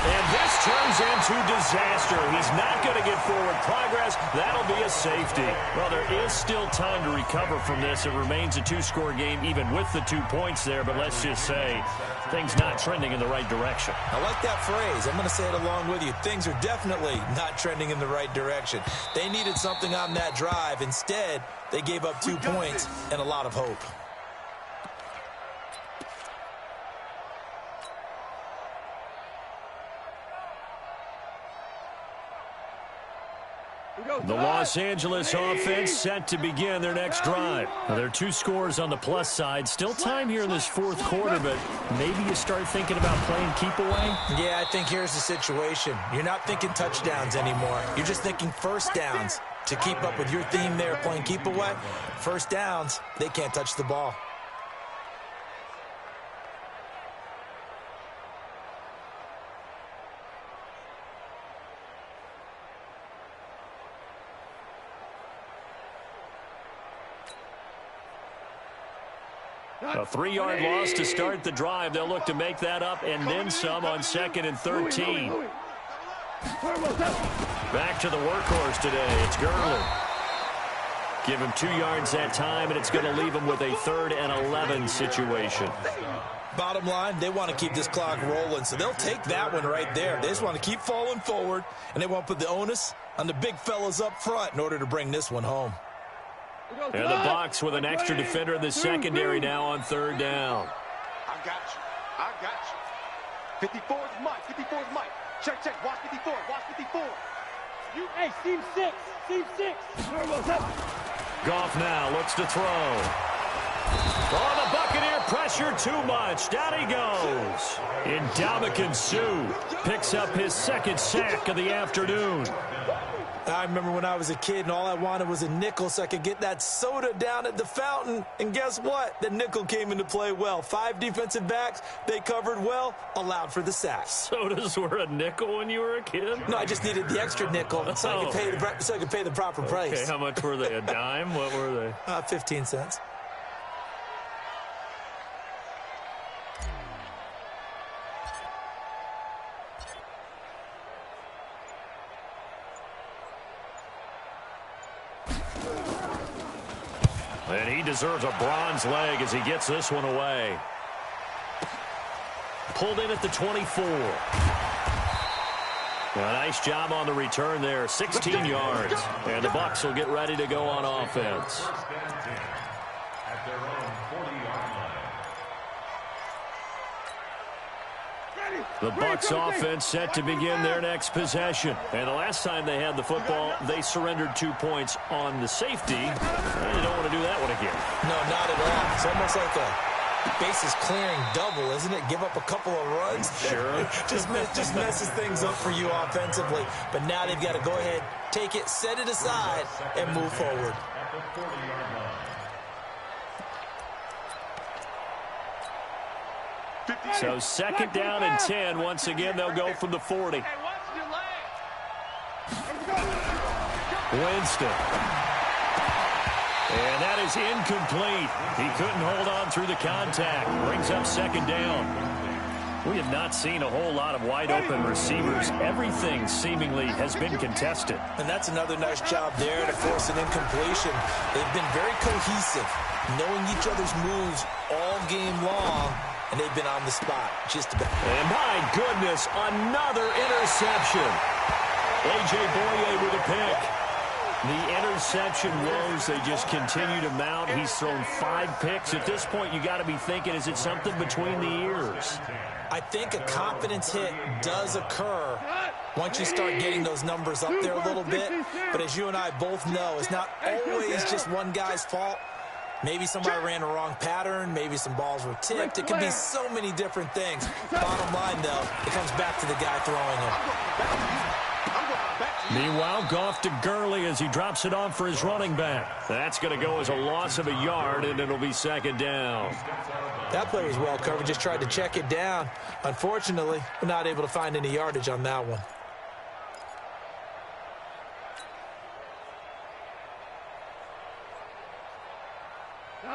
And this turns into disaster. He's not going to get forward progress. That'll be a safety. Well, there is still time to recover from this. It remains a 2-score game even with the 2 points there. But let's just say things not trending in the right direction. I like that phrase. I'm going to say it along with you. Things are definitely not trending in the right direction. They needed something on that drive. Instead, they gave up 2 points and a lot of hope. The Los Angeles offense set to begin their next drive. Now, there are 2 scores on the plus side. Still time here in this 4th quarter, but maybe you start thinking about playing keep away? Yeah, I think here's the situation. You're not thinking touchdowns anymore. You're just thinking 1st downs. To keep up with your theme there, playing keep away, 1st downs, they can't touch the ball. A 3-yard loss to start the drive. They'll look to make that up and then some on 2nd and 13. Back to the workhorse today. It's Gurley. Give him 2 yards that time, and it's going to leave him with a 3rd and 11 situation. Bottom line, they want to keep this clock rolling, so they'll take that one right there. They just want to keep falling forward, and they want to put the onus on the big fellas up front in order to bring this one home. And the Bucs with an extra defender in the secondary now on 3rd down. I got you. 54 is Mike. 54 is Mike. Check. Watch 54. Watch 54. Hey, team 6. Team 6. Goff now looks to throw. Oh, the Buccaneer pressure too much. Down he goes. Ndamukong Suh picks up his 2nd sack of the afternoon. I remember when I was a kid and all I wanted was a nickel so I could get that soda down at the fountain. And guess what? The nickel came into play well. 5 defensive backs, they covered well, allowed for the sack. Sodas were a nickel when you were a kid? No, I just needed the extra nickel so I could pay the proper price. Okay, how much were they? A dime? What were they? 15 cents. And he deserves a bronze leg as he gets this one away. Pulled in at the 24. A nice job on the return there. 16 yards. And the Bucs will get ready to go on offense. At their own 40-yard line. The Bucs offense set to begin their next possession. And the last time they had the football, they surrendered 2 points on the safety. They don't want to do that one again. No, not at all. It's almost like a bases clearing double, isn't it? Give up a couple of runs. Sure. just messes things up for you offensively. But now they've got to go ahead, take it, set it aside, and move forward. At the 40-yard line. So 2nd down and 10. Once again, they'll go from the 40. Winston. And that is incomplete. He couldn't hold on through the contact. Brings up 2nd down. We have not seen a whole lot of wide-open receivers. Everything seemingly has been contested. And that's another nice job there to force an incompletion. They've been very cohesive, knowing each other's moves all game long. And they've been on the spot just about. And my goodness, another interception. A.J. Boye with a pick. The interception woes, they just continue to mount. He's thrown 5 picks. At this point, you got to be thinking, is it something between the ears? I think a confidence hit does occur once you start getting those numbers up there a little bit. But as you and I both know, it's not always just one guy's fault. Maybe somebody ran a wrong pattern. Maybe some balls were tipped. It could be so many different things. Bottom line, though, it comes back to the guy throwing it. Meanwhile, Goff to Gurley as he drops it on for his running back. That's going to go as a loss of a yard, and it'll be 2nd down. That play was well covered. Just tried to check it down. Unfortunately, we're not able to find any yardage on that one.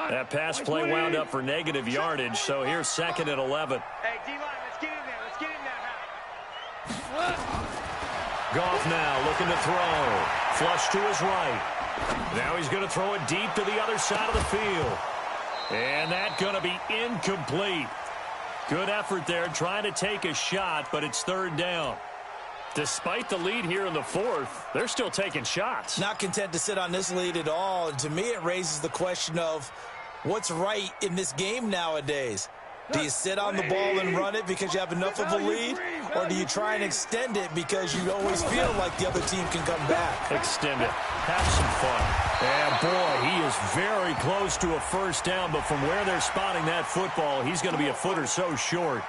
That pass play wound up for negative yardage, so here's 2nd and 11. Hey, D-line, let's get in there. Let's get in there. Goff now looking to throw. Flush to his right. Now he's going to throw it deep to the other side of the field. And that's going to be incomplete. Good effort there trying to take a shot, but it's 3rd down. Despite the lead here in the 4th, they're still taking shots. Not content to sit on this lead at all. And to me, it raises the question of what's right in this game nowadays. Do you sit on the ball and run it because you have enough of a lead? Or do you try and extend it because you always feel like the other team can come back? Extend it. Have some fun. And boy, he is very close to a 1st down, but from where they're spotting that football, he's going to be a foot or so short.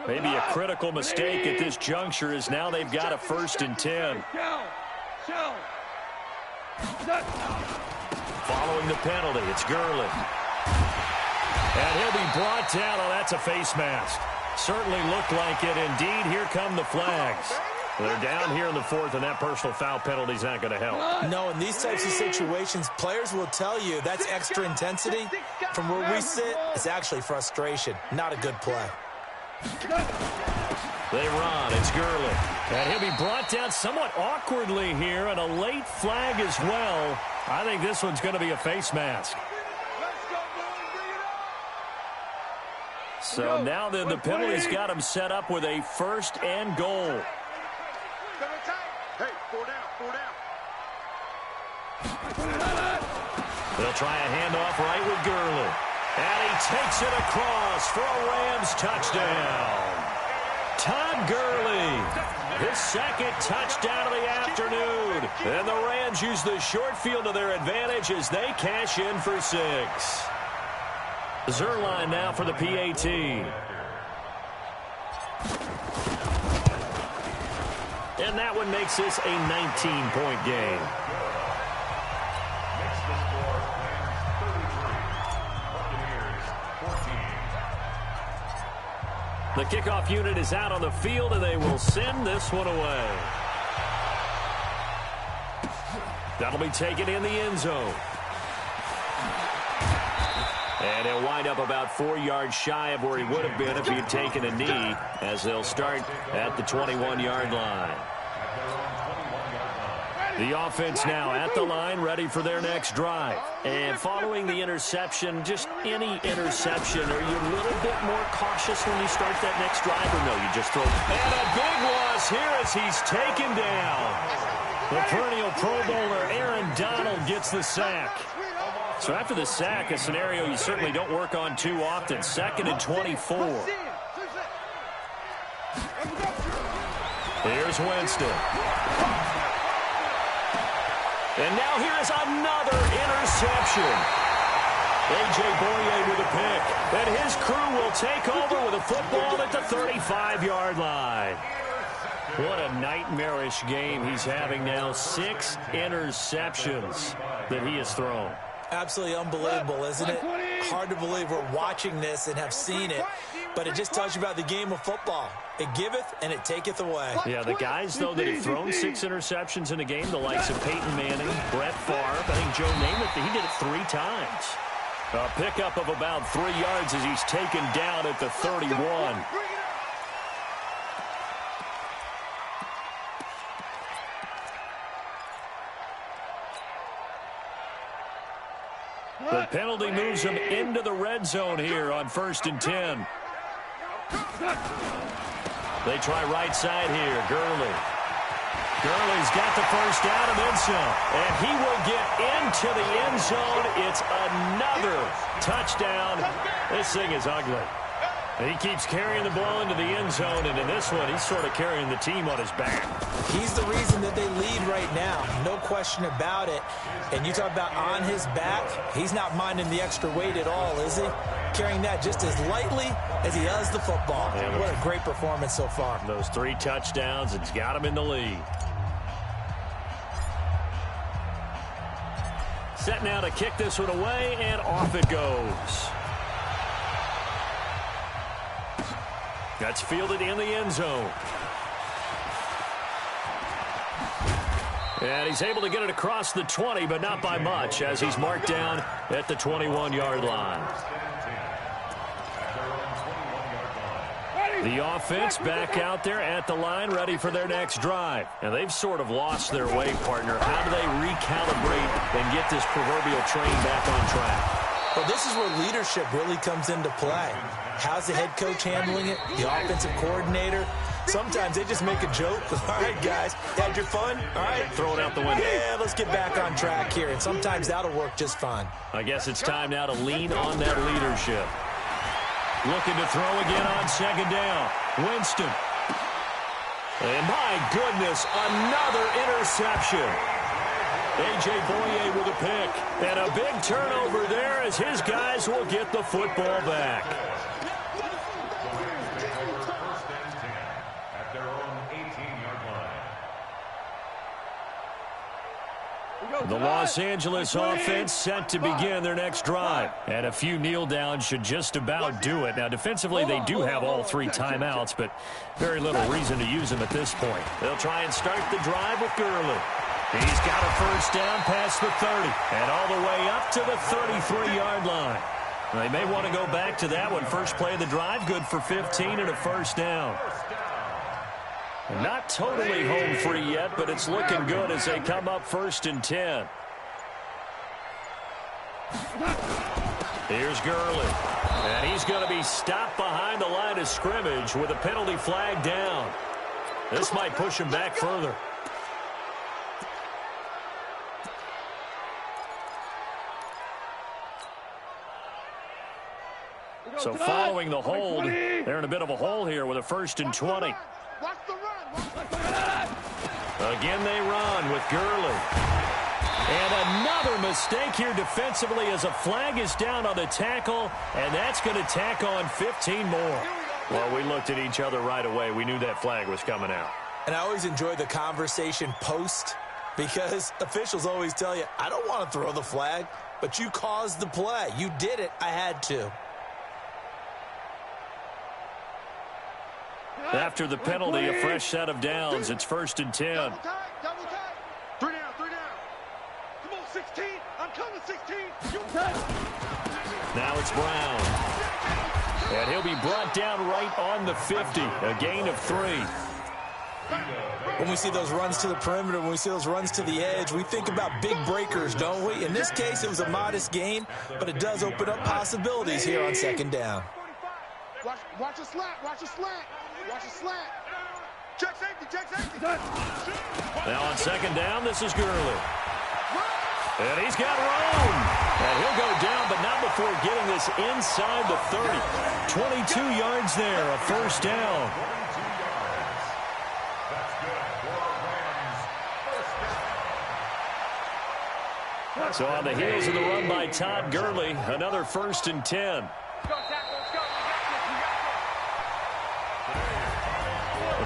Maybe a critical mistake at this juncture is now they've got a 1st and 10. Following the penalty, it's Gurley. And he'll be brought down. Oh, that's a face mask. Certainly looked like it. Indeed, here come the flags. They're down here in the fourth, and that personal foul penalty is not going to help. No, in these types of situations, players will tell you that's extra intensity. From where we sit, it's actually frustration. Not a good play. They run. It's Gurley. And he'll be brought down somewhat awkwardly here, and a late flag as well. I think this one's going to be a face mask. So now then, the penalty's got him set up with a 1st and goal. Hey, 4 down, 4 down. They'll try a handoff right with Gurley. And he takes it across for a Rams touchdown. Todd Gurley, his 2nd touchdown of the afternoon. And the Rams use the short field to their advantage as they cash in for 6. Zerline now for the PAT. And that one makes this a 19-point game. Next to score, Rams 33, Buccaneers 14. The kickoff unit is out on the field, and they will send this one away. That'll be taken in the end zone. And he'll wind up about 4 yards shy of where he would have been if he had taken a knee, as they'll start at the 21-yard line. The offense now at the line, ready for their next drive. And following the interception, just any interception, are you a little bit more cautious when you start that next drive, or no, you just throw? And a big loss here as he's taken down. The perennial Pro Bowler Aaron Donald gets the sack. So after the sack, a scenario you certainly don't work on too often. 2nd and 24. Here's Winston. And now here's another interception. A.J. Boye with a pick. And his crew will take over with a football at the 35-yard line. What a nightmarish game he's having now. 6 interceptions that he has thrown. Absolutely unbelievable, isn't it? Hard to believe we're watching this and have seen it, but it just tells you about the game of football. It giveth and it taketh away. Yeah, the guys, though, that have thrown 6 interceptions in a game, the likes of Peyton Manning, Brett Favre, I think Joe Namath, he did it 3 times. A pickup of about 3 yards as he's taken down at the 31. The penalty moves him into the red zone here on 1st and 10. They try right side here. Gurley. Gurley's got the first down and then some. And he will get into the end zone. It's another touchdown. This thing is ugly. He keeps carrying the ball into the end zone, and in this one, he's sort of carrying the team on his back. He's the reason that they lead right now. No question about it. And you talk about on his back, he's not minding the extra weight at all, is he? Carrying that just as lightly as he does the football. Yeah, what a great performance so far. Those 3 touchdowns, it's got him in the lead. Set now to kick this one away, and off it goes. That's fielded in the end zone. And he's able to get it across the 20, but not by much, as he's marked down at the 21-yard line. The offense back out there at the line, ready for their next drive. And they've sort of lost their way, partner. How do they recalibrate and get this proverbial train back on track? Well, this is where leadership really comes into play. How's the head coach handling it? The offensive coordinator? Sometimes they just make a joke. All right, guys, had your fun? All right, throw it out the window. Yeah, let's get back on track here. And sometimes that'll work just fine. I guess it's time now to lean on that leadership. Looking to throw again on 2nd down. Winston. And my goodness, another interception. A.J. Boye with a pick. And a big turnover there as his guys will get the football back. At their own 18-yard line. The Los Angeles offense set to begin their next drive. And a few kneel downs should just about do it. Now, defensively, they do have all 3 timeouts, but very little reason to use them at this point. They'll try and start the drive with Gurley. He's got a first down past the 30 and all the way up to the 33-yard line. They may want to go back to that one. First play of the drive, good for 15 and a first down. Not totally home free yet, but it's looking good as they come up 1st and 10. Here's Gurley. And he's going to be stopped behind the line of scrimmage with a penalty flag down. This might push him back further. So following the hold, they're in a bit of a hole here with a 1st and 20. Again, they run with Gurley. And another mistake here defensively as a flag is down on the tackle, and that's going to tack on 15 more. Well, we looked at each other right away. We knew that flag was coming out. And I always enjoy the conversation post because officials always tell you, I don't want to throw the flag, but you caused the play. You did it. I had to. After the penalty, a fresh set of downs. It's 1st and 10. Double tight. 3 down. Come on, 16. I'm coming, 16. Now it's Brown. And he'll be brought down right on the 50. A gain of 3. When we see those runs to the perimeter, when we see those runs to the edge, we think about big breakers, don't we? In this case, it was a modest gain, but it does open up possibilities here on 2nd down. Watch a slant. Watch a slant. Check safety. Now on 2nd down, this is Gurley. And he's got room. And he'll go down, but not before getting this inside the 30. 22 yards there, a first down. So on the heels of the run by Todd Gurley, another 1st and 10.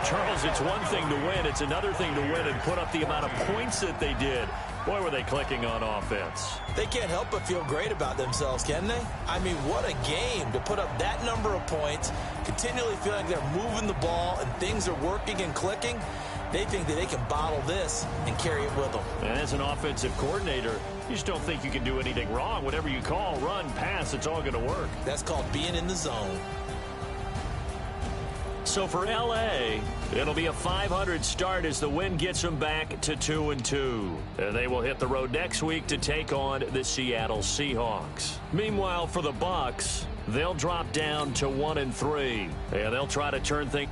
Charles, it's one thing to win. It's another thing to win and put up the amount of points that they did. Boy, were they clicking on offense. They can't help but feel great about themselves, can they? I mean, what a game to put up that number of points, continually feeling they're moving the ball and things are working and clicking. They think that they can bottle this and carry it with them. And as an offensive coordinator, you just don't think you can do anything wrong. Whatever you call, run, pass, it's all going to work. That's called being in the zone. So for L.A., it'll be a 500 start as the win gets them back to 2-2. And they will hit the road next week to take on the Seattle Seahawks. Meanwhile, for the Bucs, they'll drop down to 1-3. And they'll try to turn things.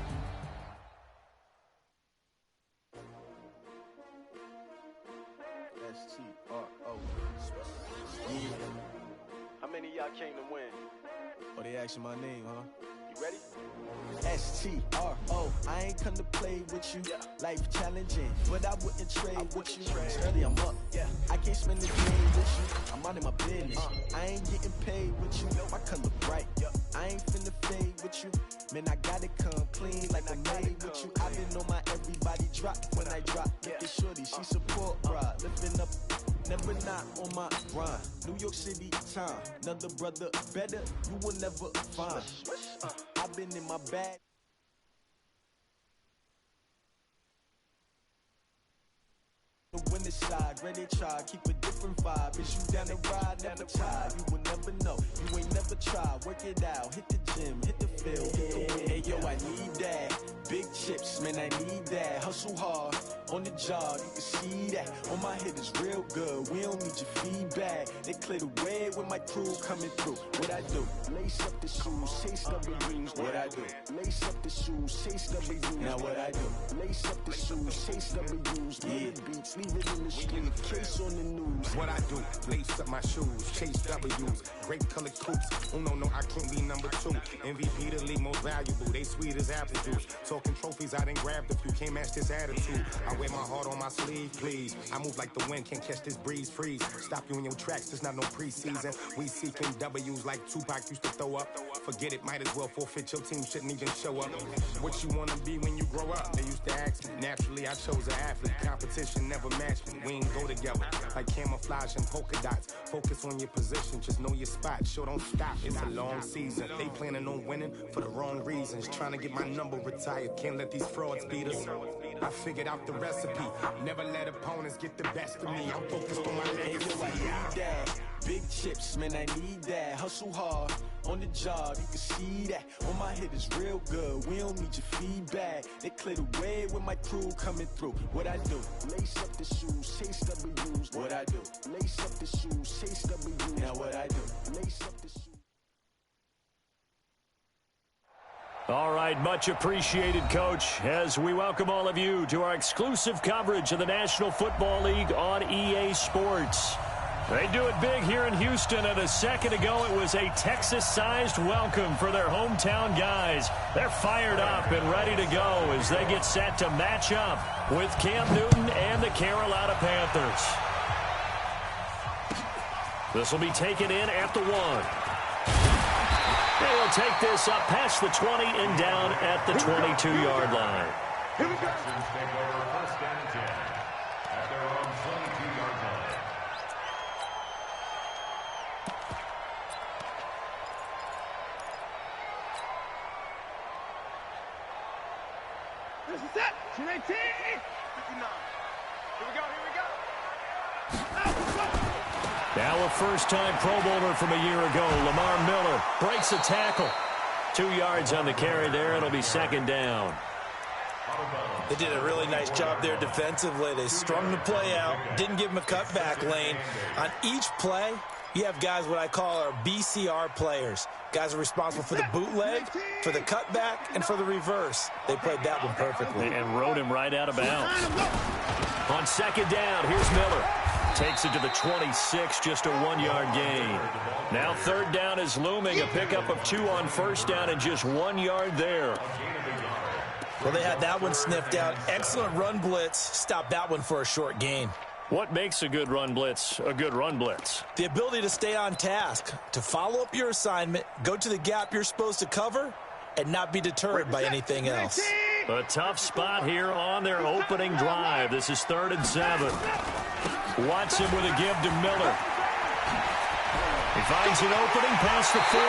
How many of y'all came to win? Oh, they asking my name, huh? You ready? S-T-R-O, I ain't come to play with you. Life challenging, but I wouldn't trade with you. Early I'm up, I can't spend the day with you. I'm out of my business. I ain't getting paid with you. My color bright. I ain't finna fade with you. Man, I gotta come clean like I made with you. I been on my everybody drop when I drop. Look at shorty, she support bra. Lifting up, never not on my grind. New York City time, another brother better, you will never find. I've been in my bag. The winner side, ready to try, keep a different vibe. Is you down the ride, never try. You will never know, you ain't never try. Work it out, hit the gym, hit the field. Hey yo, I need that. Big chips, man, I need that. Hustle hard, on the job, you can see that. On my head is real good, we don't need your feedback. They clear the way with my crew coming through. What I do? Lace up the shoes, chase W's. What I do? Lace up the shoes, chase W's. Now what I do? Lace up the shoes, chase W's. Yeah, beats, leave it in the street, case on the news. What I do? Lace up my shoes, chase W's. Great color coops. Oh no, I can't be number 2. MVP We the league most valuable, they sweet as apple juice. Talking trophies, I done grabbed a few, can't match this attitude. I wear my heart on my sleeve, please. I move like the wind, can't catch this breeze, freeze. Stop you in your tracks, there's not no preseason. We seeking W's like Tupac used to throw up. Forget it, might as well forfeit, your team shouldn't even show up. What you wanna be when you grow up? They used to ask me. Naturally, I chose an athlete. Competition never matched me. We ain't go together like camouflage and polka dots. Focus on your position, just know your spot. Sure, don't stop, it's a long season. They planning on winning for the wrong reasons. Trying to get my number retired, can't let these frauds beat us. I figured out the recipe. Never let opponents get the best of me. I'm focused on my legacy. I need that. Big chips, man, I need that. Hustle hard on the job, you can see that. On my hit is real good, we don't need your feedback. They clear the way with my crew coming through. What I do? Lace up the shoes, chase W's. What I do? Lace up the shoes, chase W's. Now what I do? Lace up the shoes. All right, much appreciated, Coach, as we welcome all of you to our exclusive coverage of the National Football League on EA Sports. They do it big here in Houston, and a second ago it was a Texas-sized welcome for their hometown guys. They're fired up and ready to go as they get set to match up with Cam Newton and the Carolina Panthers. This will be taken in at the 1. They will take this up past the 20 and down at the 22-yard line. Here we go. Texans take over first and 10 at their own 22-yard line. This is it. 218. 59. Here we go. Now a first-time Pro Bowler from a year ago, Lamar Miller breaks a tackle. 2 yards on the carry there. It'll be second down. They did a really nice job there defensively. They strung the play out, didn't give him a cutback lane. On each play, you have guys what I call our BCR players. Guys are responsible for the bootleg, for the cutback, and for the reverse. They played that one perfectly. And rode him right out of bounds. On second down, here's Miller. Takes it to the 26, just a 1-yard gain. Now third down is looming, a pickup of 2 on first down and just 1 yard there. Well, they had that one sniffed out. Excellent run blitz. Stopped that one for a short gain. What makes a good run blitz a good run blitz? The ability to stay on task, to follow up your assignment, go to the gap you're supposed to cover, and not be deterred by anything else. A tough spot here on their opening drive. This is 3rd and 7. Watson with a give to Miller. He finds an opening past the 40.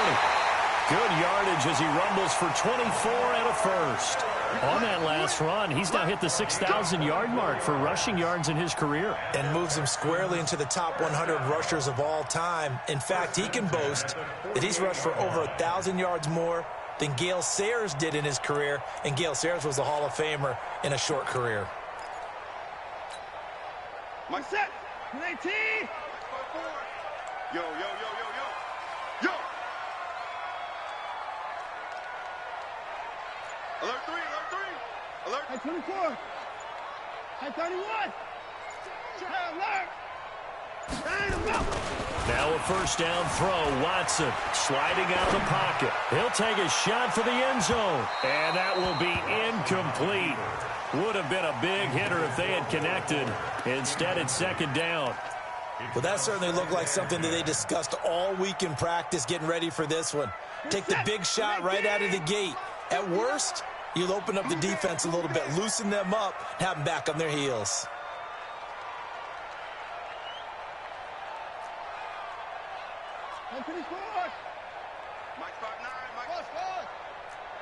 Good yardage as he rumbles for 24 and a first. On that last run, he's now hit the 6,000-yard mark for rushing yards in his career. And moves him squarely into the top 100 rushers of all time. In fact, he can boast that he's rushed for over 1,000 yards more than Gale Sayers did in his career. And Gale Sayers was a Hall of Famer in a short career. My set. 19. Yo. Alert 3. Alert. High 24. High 31. Alert. Now a first down throw. Watson sliding out of the pocket. He'll take a shot for the end zone. And that will be incomplete. Would have been a big hitter if they had connected. Instead, it's second down. Well, that certainly looked like something that they discussed all week in practice getting ready for this one. Take the big shot right out of the gate. At worst, you'll open up the defense a little bit, loosen them up, have them back on their heels.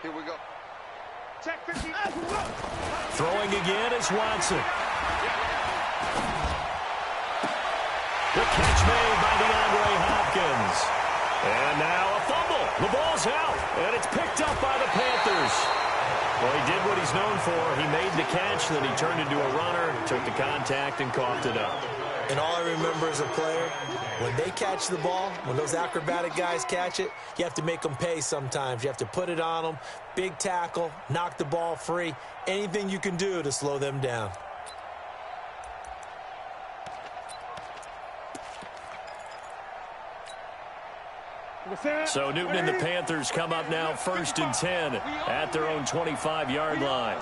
Here we go. Check 50. Throwing again is Watson. The catch made by DeAndre Hopkins. And now a fumble. The ball's out, and it's picked up by the Panthers. Well, he did what he's known for. He made the catch, then he turned into a runner, took the contact, and coughed it up. And all I remember as a player, when they catch the ball, when those acrobatic guys catch it, you have to make them pay sometimes. You have to put it on them, big tackle, knock the ball free, anything you can do to slow them down. So Newton and the Panthers come up now 1st and 10 at their own 25-yard line.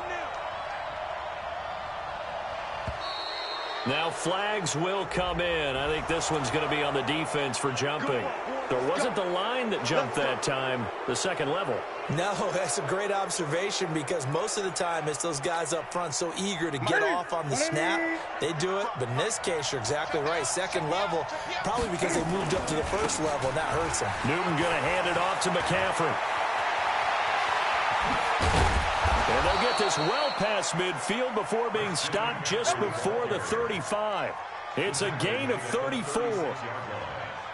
Now flags will come in. I think this one's going to be on the defense for jumping. There wasn't the line that jumped that time, the second level. No, that's a great observation because most of the time it's those guys up front so eager to get off on the snap. They do it, but in this case, you're exactly right. Second level, probably because they moved up to the first level, and that hurts them. Newton going to hand it off to McCaffrey. And they'll get this well past midfield before being stopped just before the 35. It's a gain of 34.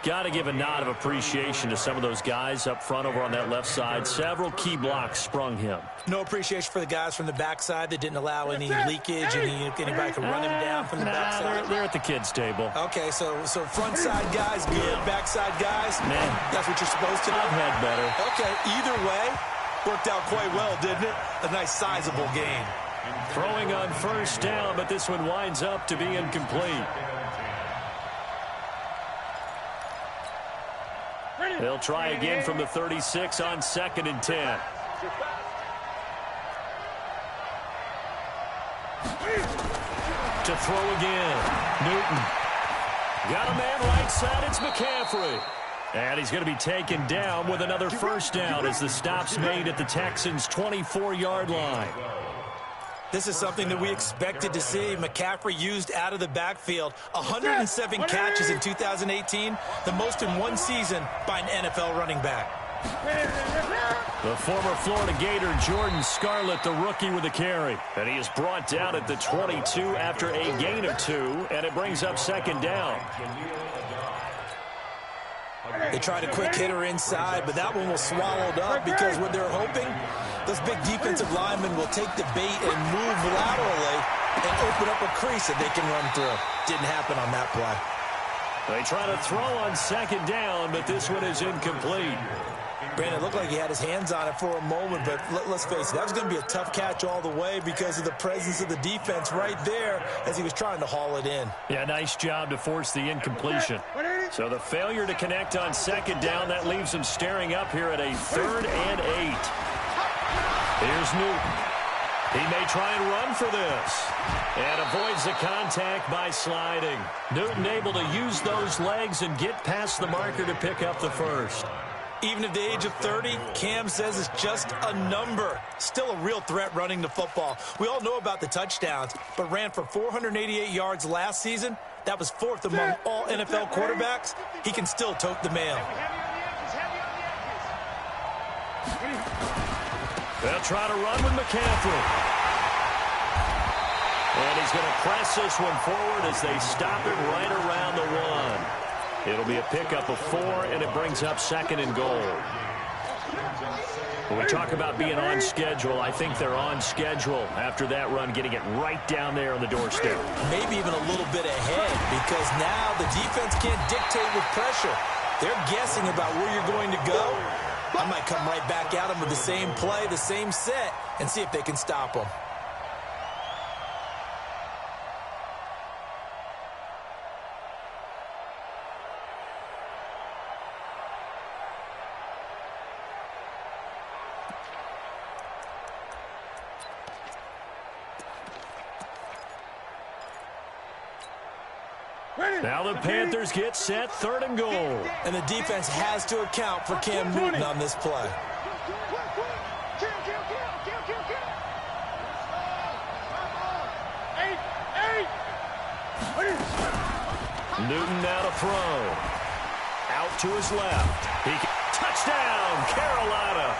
Got to give a nod of appreciation to some of those guys up front over on that left side. Several key blocks sprung him. No appreciation for the guys from the backside that didn't allow any leakage, anybody could run him down from the backside. They're at the kids' table. Okay, so front side guys good, backside guys, that's what you're supposed to do? I've had better. Okay, either way, worked out quite well, didn't it? A nice sizable gain. Throwing on 1st down, but this one winds up to be incomplete. They'll try again from the 36 on 2nd and 10. To throw again. Newton. Got a man right side. It's McCaffrey. And he's going to be taken down with another 1st down as the stop's made at the Texans' 24-yard line. This is something that we expected to see. McCaffrey used out of the backfield. 107 catches in 2018, the most in one season by an NFL running back. The former Florida Gator, Jordan Scarlett, the rookie with a carry. And he is brought down at the 22 after a gain of 2, and it brings up 2nd down. They tried a quick hitter inside, but that one was swallowed up because what they're hoping, those big defensive linemen will take the bait and move laterally and open up a crease that they can run through. Didn't happen on that play. They try to throw on 2nd down, but this one is incomplete. Brandon, it looked like he had his hands on it for a moment, but let's face it, that was going to be a tough catch all the way because of the presence of the defense right there as he was trying to haul it in. Yeah, nice job to force the incompletion. So the failure to connect on 2nd down, that leaves him staring up here at a 3rd and 8. Here's Newton. He may try and run for this. And avoids the contact by sliding. Newton able to use those legs and get past the marker to pick up the 1st. Even at the age of 30, Cam says it's just a number. Still a real threat running the football. We all know about the touchdowns, but ran for 488 yards last season. That was 4th among all NFL quarterbacks. He can still tote the mail. They'll try to run with McCaffrey. And he's going to press this one forward as they stop it right around the 1. It'll be a pickup of 4, and it brings up 2nd and goal. When we talk about being on schedule, I think they're on schedule after that run, getting it right down there on the doorstep. Maybe even a little bit ahead because now the defense can't dictate with pressure. They're guessing about where you're going to go. I might come right back at them with the same play, the same set, and see if they can stop them. Now the Panthers get set, 3rd and goal. And the defense has to account for Cam Newton on this play. Newton now to throw. Out to his left. Touchdown, Carolina.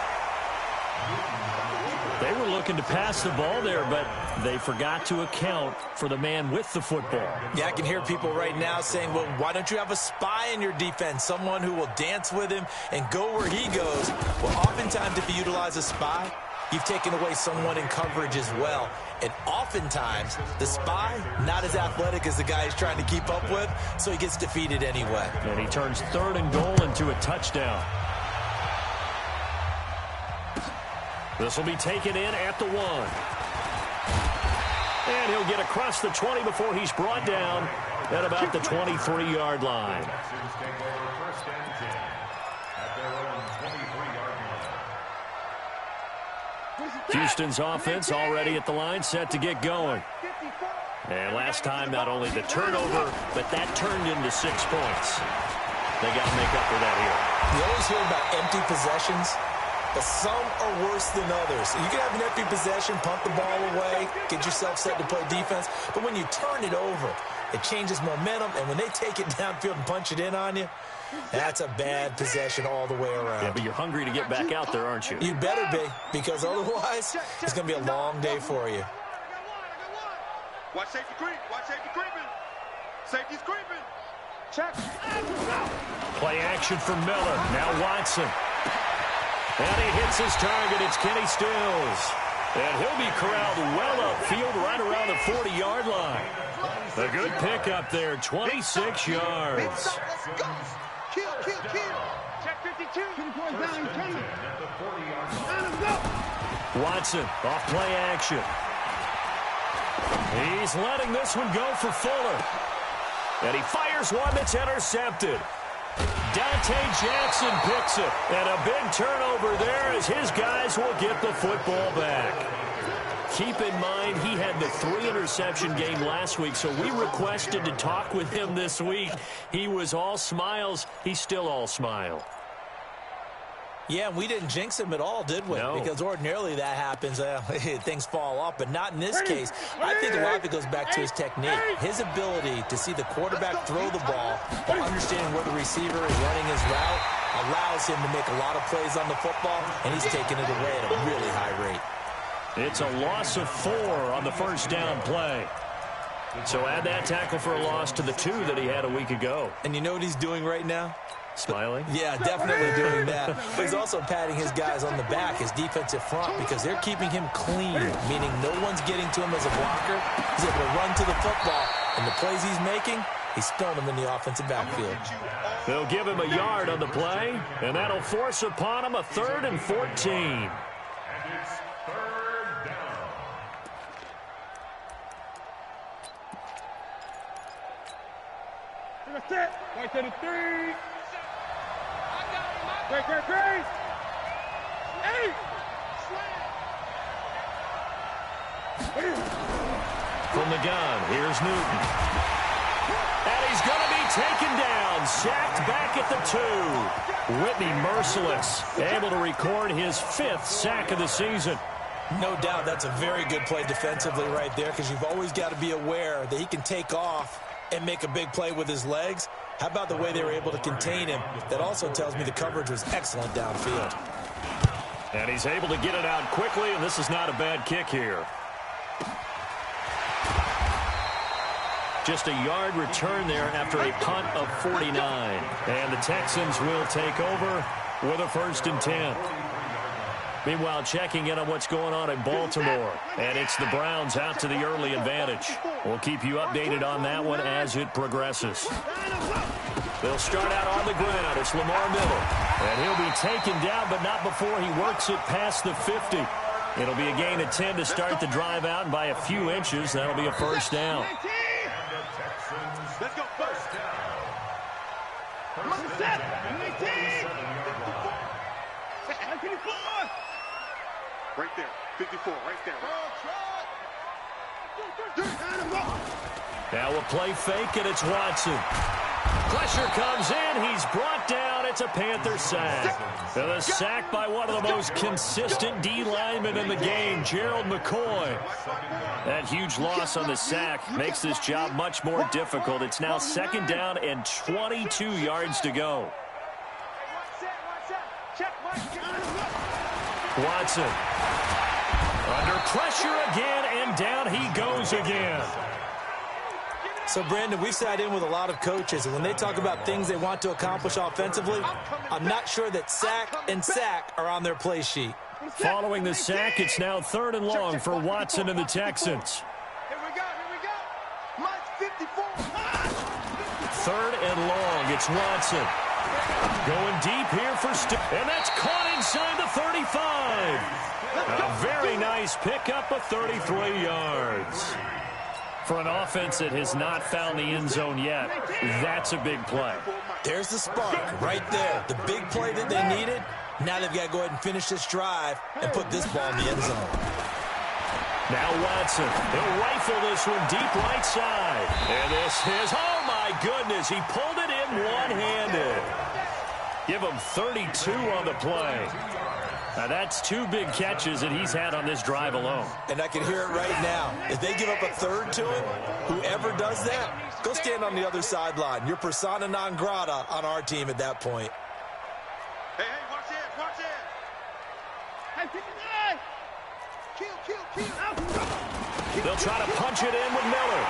They were looking to pass the ball there, but they forgot to account for the man with the football. Yeah, I can hear people right now saying, well, why don't you have a spy in your defense, someone who will dance with him and go where he goes? Well, oftentimes if you utilize a spy, you've taken away someone in coverage as well. And oftentimes, the spy, not as athletic as the guy he's trying to keep up with, so he gets defeated anyway. And he turns 3rd and goal into a touchdown. This will be taken in at the 1. And he'll get across the 20 before he's brought down at about the 23-yard line. Houston's offense already at the line, set to get going. And last time, not only the turnover, but that turned into 6 points. They got to make up for that here. You always hear about empty possessions, but some are worse than others. You can have an empty possession, pump the ball away, get yourself set to play defense, but when you turn it over, it changes momentum, and when they take it downfield and punch it in on you, that's a bad possession all the way around. Yeah, but you're hungry to get back out there, aren't you? You better be, because otherwise, it's going to be a long day for you. Watch safety creep. Watch safety creeping. Safety's creeping. Check. Play action for Miller. Now Watson. And he hits his target. It's Kenny Stills. And he'll be corralled well upfield right around the 40-yard line. A good pickup there, 26 yards. Let's go. Kill. Check 52. 2 points down. Coming. Let's go. Watson off play action. He's letting this one go for Fuller. And he fires one that's intercepted. Dante Jackson picks it. And a big turnover there as his guys will get the football back. Keep in mind, he had the 3-interception game last week, so we requested to talk with him this week. He was all smiles. He's still all smile. Yeah, we didn't jinx him at all, did we? No. Because ordinarily that happens, things fall off, but not in this case. I think a lot of it goes back to his technique. His ability to see the quarterback throw the ball while understanding where the receiver is running his route allows him to make a lot of plays on the football, and he's taking it away at a really high rate. It's a loss of 4 on the first down play. So add that tackle for a loss to the 2 that he had a week ago. And you know what he's doing right now? Smiling? Yeah, definitely doing that. But he's also patting his guys on the back, his defensive front, because they're keeping him clean, meaning no one's getting to him as a blocker. He's able to run to the football, and the plays he's making, he's throwing them in the offensive backfield. They'll give him a yard on the play, and that'll force upon him a 3rd and 14. And it's 3rd down. That's it. Right to the 3. Great. 8. From the gun, here's Newton. And he's going to be taken down, sacked back at the 2. Whitney merciless, able to record his 5th sack of the season. No doubt that's a very good play defensively right there, because you've always got to be aware that he can take off and make a big play with his legs. How about the way they were able to contain him? That also tells me the coverage was excellent downfield. And he's able to get it out quickly, and this is not a bad kick here. Just a yard return there after a punt of 49. And the Texans will take over with a 1st and 10. Meanwhile, checking in on what's going on in Baltimore. And it's the Browns out to the early advantage. We'll keep you updated on that one as it progresses. They'll start out on the ground. It's Lamar Miller. And he'll be taken down, but not before he works it past the 50. It'll be a gain of 10 to start the drive out, and by a few inches, that'll be a 1st down. Let's go. First down. Right there. 54. Right there. Now a play fake, and it's Watson. Pressure comes in. He's brought down. It's a Panther sack. And a sack by one of the most consistent D linemen in the game, Gerald McCoy. That huge loss on the sack makes this job much more difficult. It's now 2nd down and 22 yards to go. Watson under pressure again, and down he goes again. So, Brandon, we've sat in with a lot of coaches, and when they talk about things they want to accomplish offensively, I'm not sure that sack and sack are on their play sheet. Following the sack, it's now 3rd and long for Watson and the Texans. Here we go. Mike 54. 3rd and long, it's Watson. Going deep here for and that's caught inside the 35. A very nice pickup of 33 yards. For an offense that has not found the end zone yet, that's a big play. There's the spark right there. The big play that they needed, Now they've got to go ahead and finish this drive and put this ball in the end zone. Now Watson, he'll rifle this one deep right side. And this is, oh my goodness, he pulled it in one-handed. Give him 32 on the play. Now that's 2 big catches that he's had on this drive alone. And I can hear it right now. If they give up a third to him, whoever does that, go stand on the other sideline. You're persona non grata on our team at that point. Hey, watch it, watch it. Hey, pick it up. Kill. They'll try to punch it in with Miller.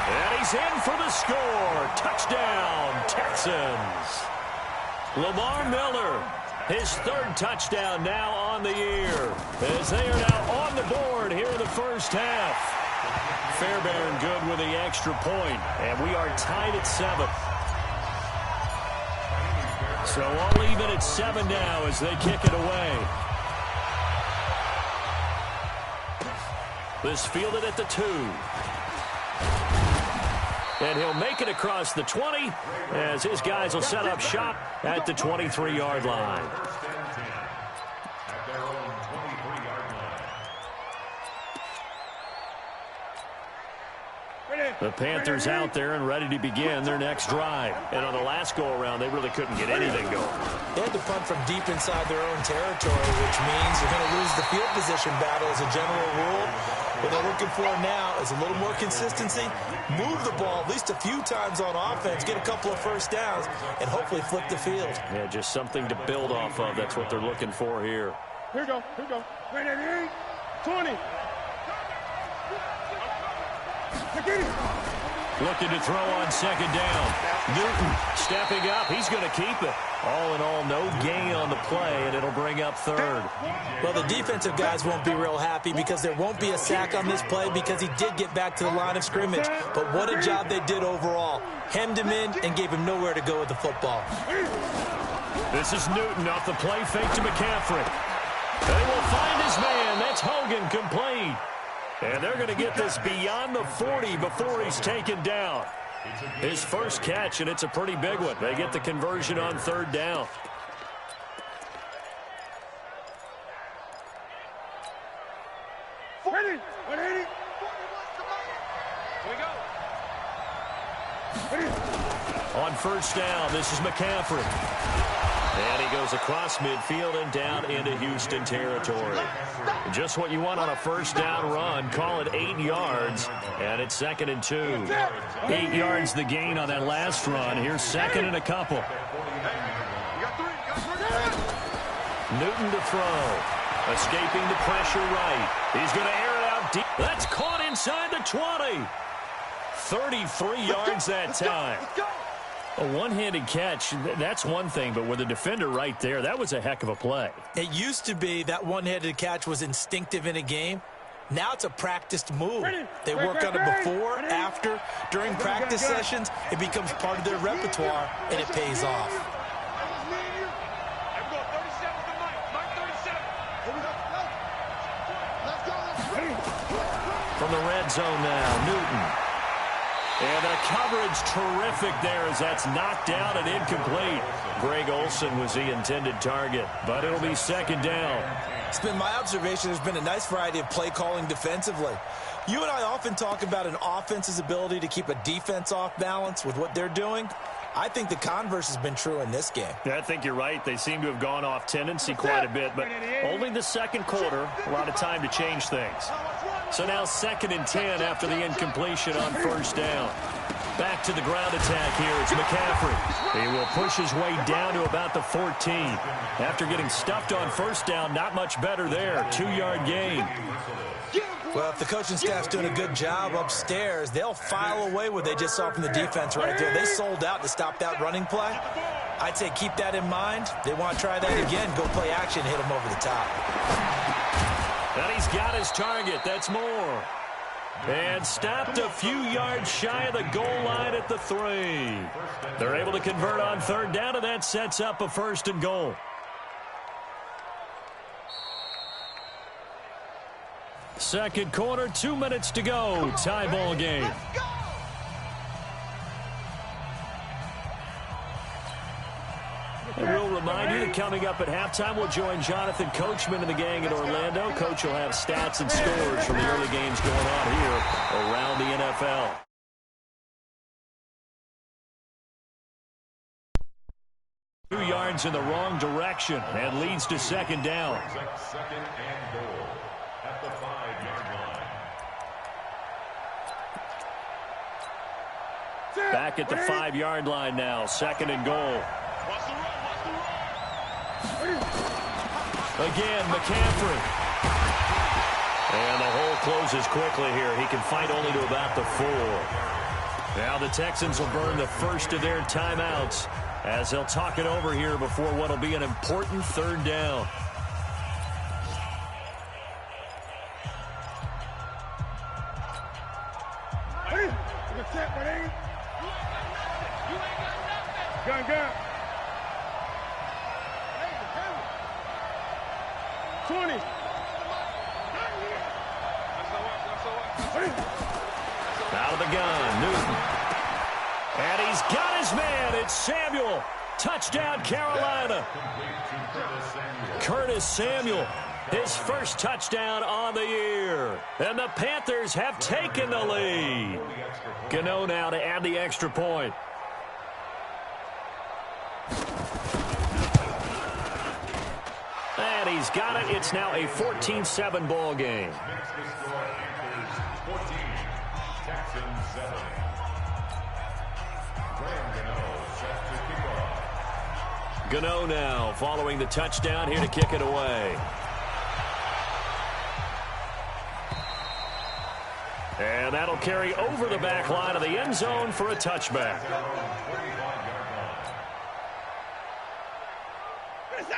And he's in for the score. Touchdown, Texans. Lamar Miller, his 3rd touchdown now on the year, as they are now on the board here in the first half. Fairbairn good with the extra point, and we are tied at 7. So all even at 7 now as they kick it away. This fielded at the 2. And he'll make it across the 20 as his guys will set up shop at the 23-yard line. At their own 23-yard line. The Panthers out there and ready to begin their next drive. And on the last go-around, they really couldn't get anything going. They had to punt from deep inside their own territory, which means you're going to lose the field position battle as a general rule. What they're looking for now is a little more consistency, move the ball at least a few times on offense, get a couple of first downs, and hopefully flip the field. Yeah, just something to build off of. That's what they're looking for here. Here we go. 20. Looking to throw on 2nd down. Newton stepping up. He's going to keep it. All in all, no gain on the play, and it'll bring up 3rd. Well, the defensive guys won't be real happy because there won't be a sack on this play because he did get back to the line of scrimmage. But what a job they did overall. Hemmed him in and gave him nowhere to go with the football. This is Newton off the play fake to McCaffrey. They will find his man. That's Hogan, complete. And they're going to get this beyond the 40 before he's taken down. His first catch, and it's a pretty big one. They get the conversion on 3rd down. Ready? 180. Here we go. On 1st down, this is McCaffrey. And he goes across midfield and down into Houston territory. Just what you want on a 1st down run. Call it 8 yards, and it's 2nd and 2. 8 yards the gain on that last run. Here's 2nd and a couple. Newton to throw. Escaping the pressure right. He's going to air it out deep. That's caught inside the 20. 33 yards that time. A one-handed catch, that's one thing, but with a defender right there, that was a heck of a play. It used to be that one-handed catch was instinctive in a game. Now it's a practiced move. They work on it before, after, during practice sessions. It becomes part of their repertoire, and it pays off. From the red zone now, Newton. And the coverage terrific there as that's knocked out and incomplete. Greg Olsen was the intended target, but it'll be 2nd down. It's been my observation there's been a nice variety of play calling defensively. You and I often talk about an offense's ability to keep a defense off balance with what they're doing. I think the converse has been true in this game. Yeah, I think you're right. They seem to have gone off tendency quite a bit, but only the 2nd quarter, a lot of time to change things. So now 2nd and 10 after the incompletion on 1st down. Back to the ground attack here. It's McCaffrey. He will push his way down to about the 14. After getting stuffed on 1st down, not much better there. 2-yard gain. Well, if the coaching staff's doing a good job upstairs, they'll file away what they just saw from the defense right there. They sold out to stop that running play. I'd say keep that in mind. They want to try that again, go play action, hit them over the top. And he's got his target. That's more. And stopped a few yards shy of the goal line at the 3. They're able to convert on 3rd down, and that sets up a 1st and goal. Second quarter, 2 minutes to go. Tie ball game. And we'll remind you the segment coming up at halftime. We'll join Jonathan Coachman and the gang in Orlando. Coach will have stats and scores from the early games going on here around the NFL. Two yards in the wrong direction and leads to second down. Second and goal at the 5-yard line. Back at the 5-yard line now. Second and goal. Again, McCaffrey. And the hole closes quickly here. He can fight only to about the 4. Now the Texans will burn the first of their timeouts as they'll talk it over here before what will be an important third down. Gun. 20. Out of the gun, Newton. And he's got his man. It's Samuel. Touchdown, Carolina. Curtis Samuel, his first touchdown on the year. And the Panthers have taken the lead. Gano now to add the extra point. And he's got it. It's now a 14-7 ball game. Next to score, Panthers 14, Texans 7. Graham Gano set to kick off. Gano now following the touchdown here to kick it away. And that'll carry over the back line of the end zone for a touchback.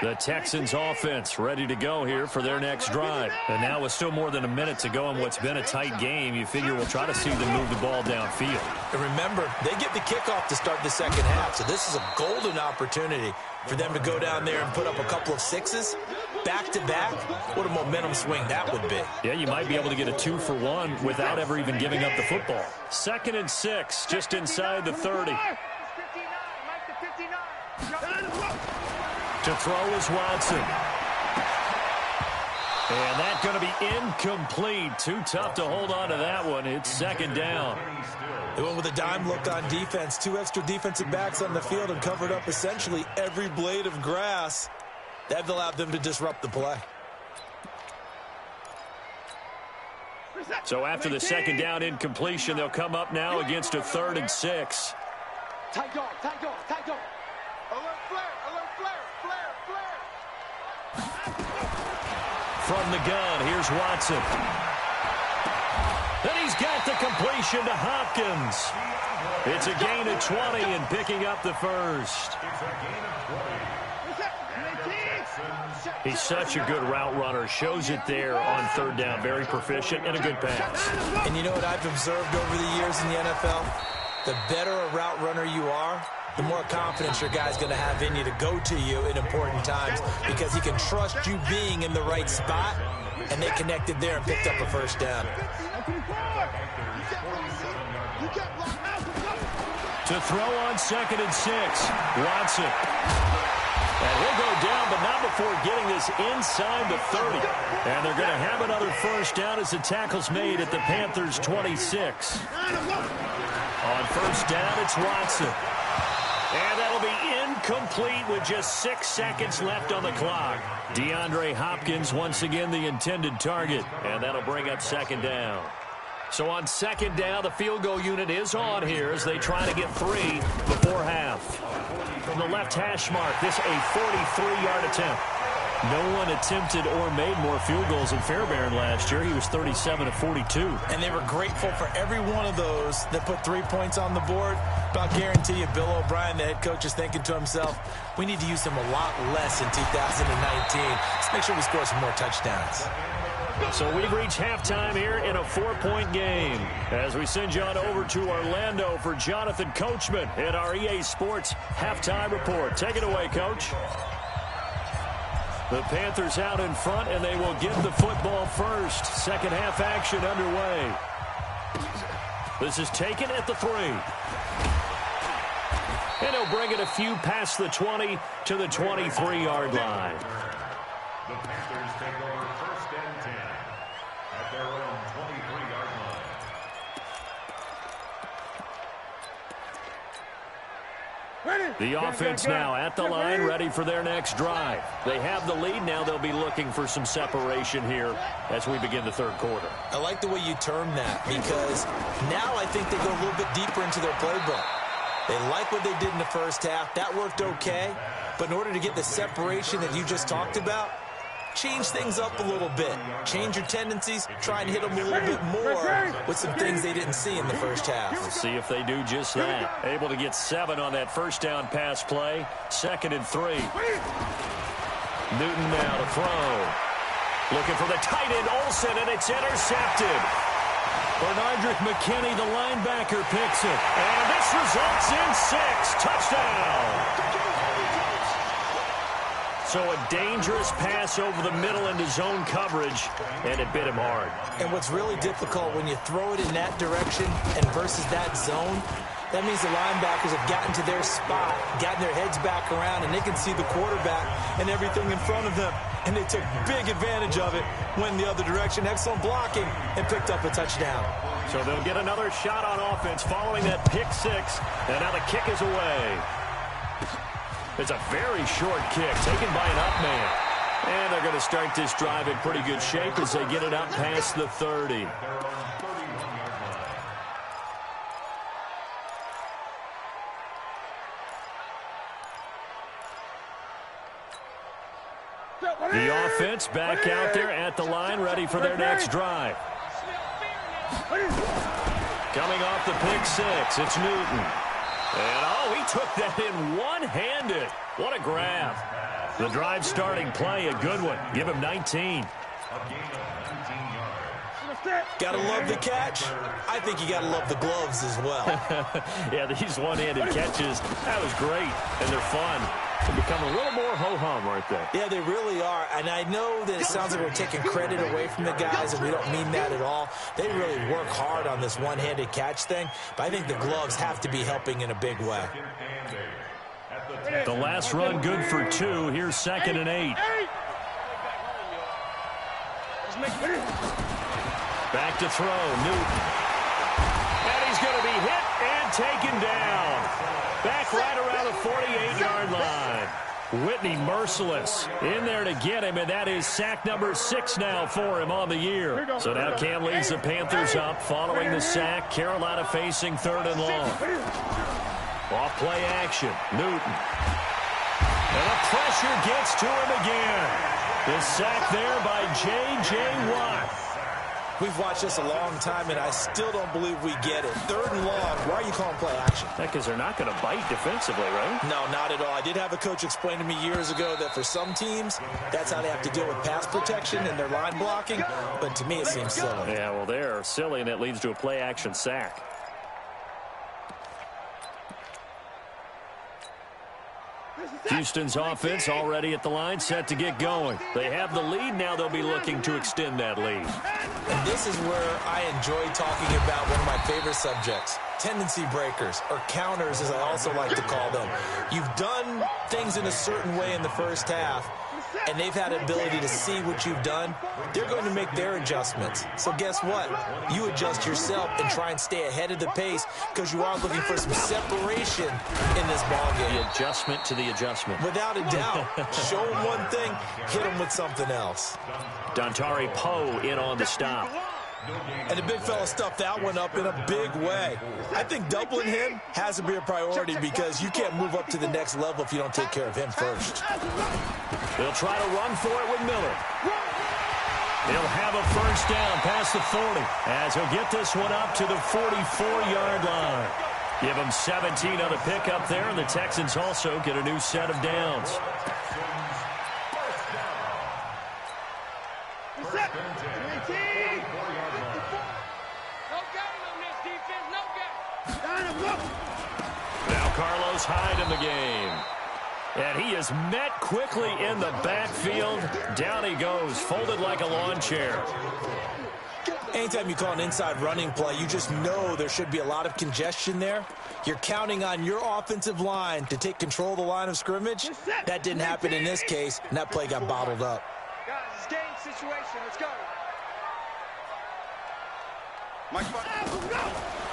The Texans offense ready to go here for their next drive. And now with still more than a minute to go in what's been a tight game, you figure we'll try to see them move the ball downfield. And remember, they get the kickoff to start the second half, so this is a golden opportunity for them to go down there and put up a couple of sixes back-to-back. What a momentum swing that would be. Yeah, you might be able to get a 2-for-1 without ever even giving up the football. 2nd and 6, just inside the 30. To throw is Watson. And that's going to be incomplete. Too tough to hold on to that one. It's second down. They went with a dime look on defense. 2 extra defensive backs on the field and covered up essentially every blade of grass. That allowed them to disrupt the play. So after the second down incompletion, they'll come up now against a 3rd and 6. Tight dog. Alert flare. From the gun, here's Watson. And he's got the completion to Hopkins. It's a gain of 20 and picking up the first. He's such a good route runner. Shows it there on 3rd down. Very proficient and a good pass. And you know what I've observed over the years in the NFL? The better a route runner you are, the more confidence your guy's going to have in you to go to you in important times because he can trust you being in the right spot, and they connected there and picked up a first down. To throw on 2nd and 6, Watson. And he'll go down, but not before getting this inside the 30. And they're going to have another first down as the tackle's made at the Panthers' 26. On first down, it's Watson. And that'll be incomplete with just 6 seconds left on the clock. DeAndre Hopkins once again the intended target. And that'll bring up second down. So on second down, the field goal unit is on here as they try to get 3 before half. From the left hash mark, this a 43-yard attempt. No one attempted or made more field goals in Fairbairn last year. He was 37 of 42. And they were grateful for every one of those that put 3 points on the board. But I'll guarantee you, Bill O'Brien, the head coach, is thinking to himself, we need to use him a lot less in 2019. Let's make sure we score some more touchdowns. So we've reached halftime here in a 4-point game as we send you on over to Orlando for Jonathan Coachman at our EA Sports Halftime Report. Take it away, Coach. The Panthers out in front, and they will get the football first. Second half action underway. This is taken at the 3. And he'll bring it a few past the 20 to the 23-yard line. The Panthers take over 1st and 10 at their own 23-yard line. The offense now at the line, ready for their next drive. They have the lead. Now they'll be looking for some separation here as we begin the third quarter. I like the way you term that, because now I think they go a little bit deeper into their playbook. They like what they did in the first half. That worked okay. But in order to get the separation that you just talked about, change things up a little bit. Change your tendencies. Try and hit them a little bit more with some things they didn't see in the first half. We'll see if they do just that. Able to get 7 on that first down pass play. 2nd and 3. Newton now to throw. Looking for the tight end, Olsen, and it's intercepted. Bernardrick McKinney, the linebacker, picks it. And this results in 6. Touchdown! So a dangerous pass over the middle into zone coverage, and it bit him hard. And what's really difficult when you throw it in that direction and versus that zone, that means the linebackers have gotten to their spot, gotten their heads back around, and they can see the quarterback and everything in front of them. And they took big advantage of it, went the other direction, excellent blocking, and picked up a touchdown. So they'll get another shot on offense following that pick 6, and now the kick is away. It's a very short kick taken by an up man. And they're going to start this drive in pretty good shape as they get it up past the 30. The offense back out there at the line, ready for their next drive. Coming off the pick 6, it's Newton. And, oh, he took that in one-handed. What a grab. The drive starting play, a good one. Give him 19. Gotta love the catch. I think you gotta love the gloves as well. Yeah, these one-handed catches, that was great, and they're fun. They become a little more ho-hum, aren't they? Yeah, they really are. And I know that it sounds like we're taking credit away from the guys, and we don't mean that at all. They really work hard on this one-handed catch thing, but I think the gloves have to be helping in a big way. The last run good for 2. Here's 2nd and 8. Back to throw, Newton. And he's going to be hit and taken down. Back right around the 48-yard line. Whitney merciless in there to get him, and that is sack number 6 now for him on the year. So now Cam leads the Panthers up following the sack. Carolina facing 3rd and long. Off play action, Newton. And the pressure gets to him again. The sack there by J.J. Watt. We've watched this a long time, and I still don't believe we get it. 3rd and long. Why are you calling play action? Because they're not going to bite defensively, right? No, not at all. I did have a coach explain to me years ago that for some teams, that's how they have to deal with pass protection and their line blocking. But to me, it seems silly. Yeah, well, they're silly, and it leads to a play action sack. Houston's offense already at the line, set to get going. They have the lead. Now they'll be looking to extend that lead. And this is where I enjoy talking about one of my favorite subjects, tendency breakers, or counters, as I also like to call them. You've done things in a certain way in the first half, and they've had an ability to see what you've done. They're going to make their adjustments. So guess what? You adjust yourself and try and stay ahead of the pace because you are looking for some separation in this ballgame. The adjustment to the adjustment. Without a doubt. Show them one thing, hit them with something else. Dontari Poe in on the stop. And the big fella stuffed that one up in a big way. I think doubling him has to be a priority because you can't move up to the next level if you don't take care of him first. They'll try to run for it with Miller. He'll have a first down past the 40 as he'll get this one up to the 44-yard line. Give him 17 on the pickup there, and the Texans also get a new set of downs. Now Carlos Hyde in the game. And he is met quickly in the backfield. Down he goes, folded like a lawn chair. Anytime you call an inside running play, you just know there should be a lot of congestion there. You're counting on your offensive line to take control of the line of scrimmage. That didn't happen in this case, and that play got bottled up. Guys, it's game situation. Let's go.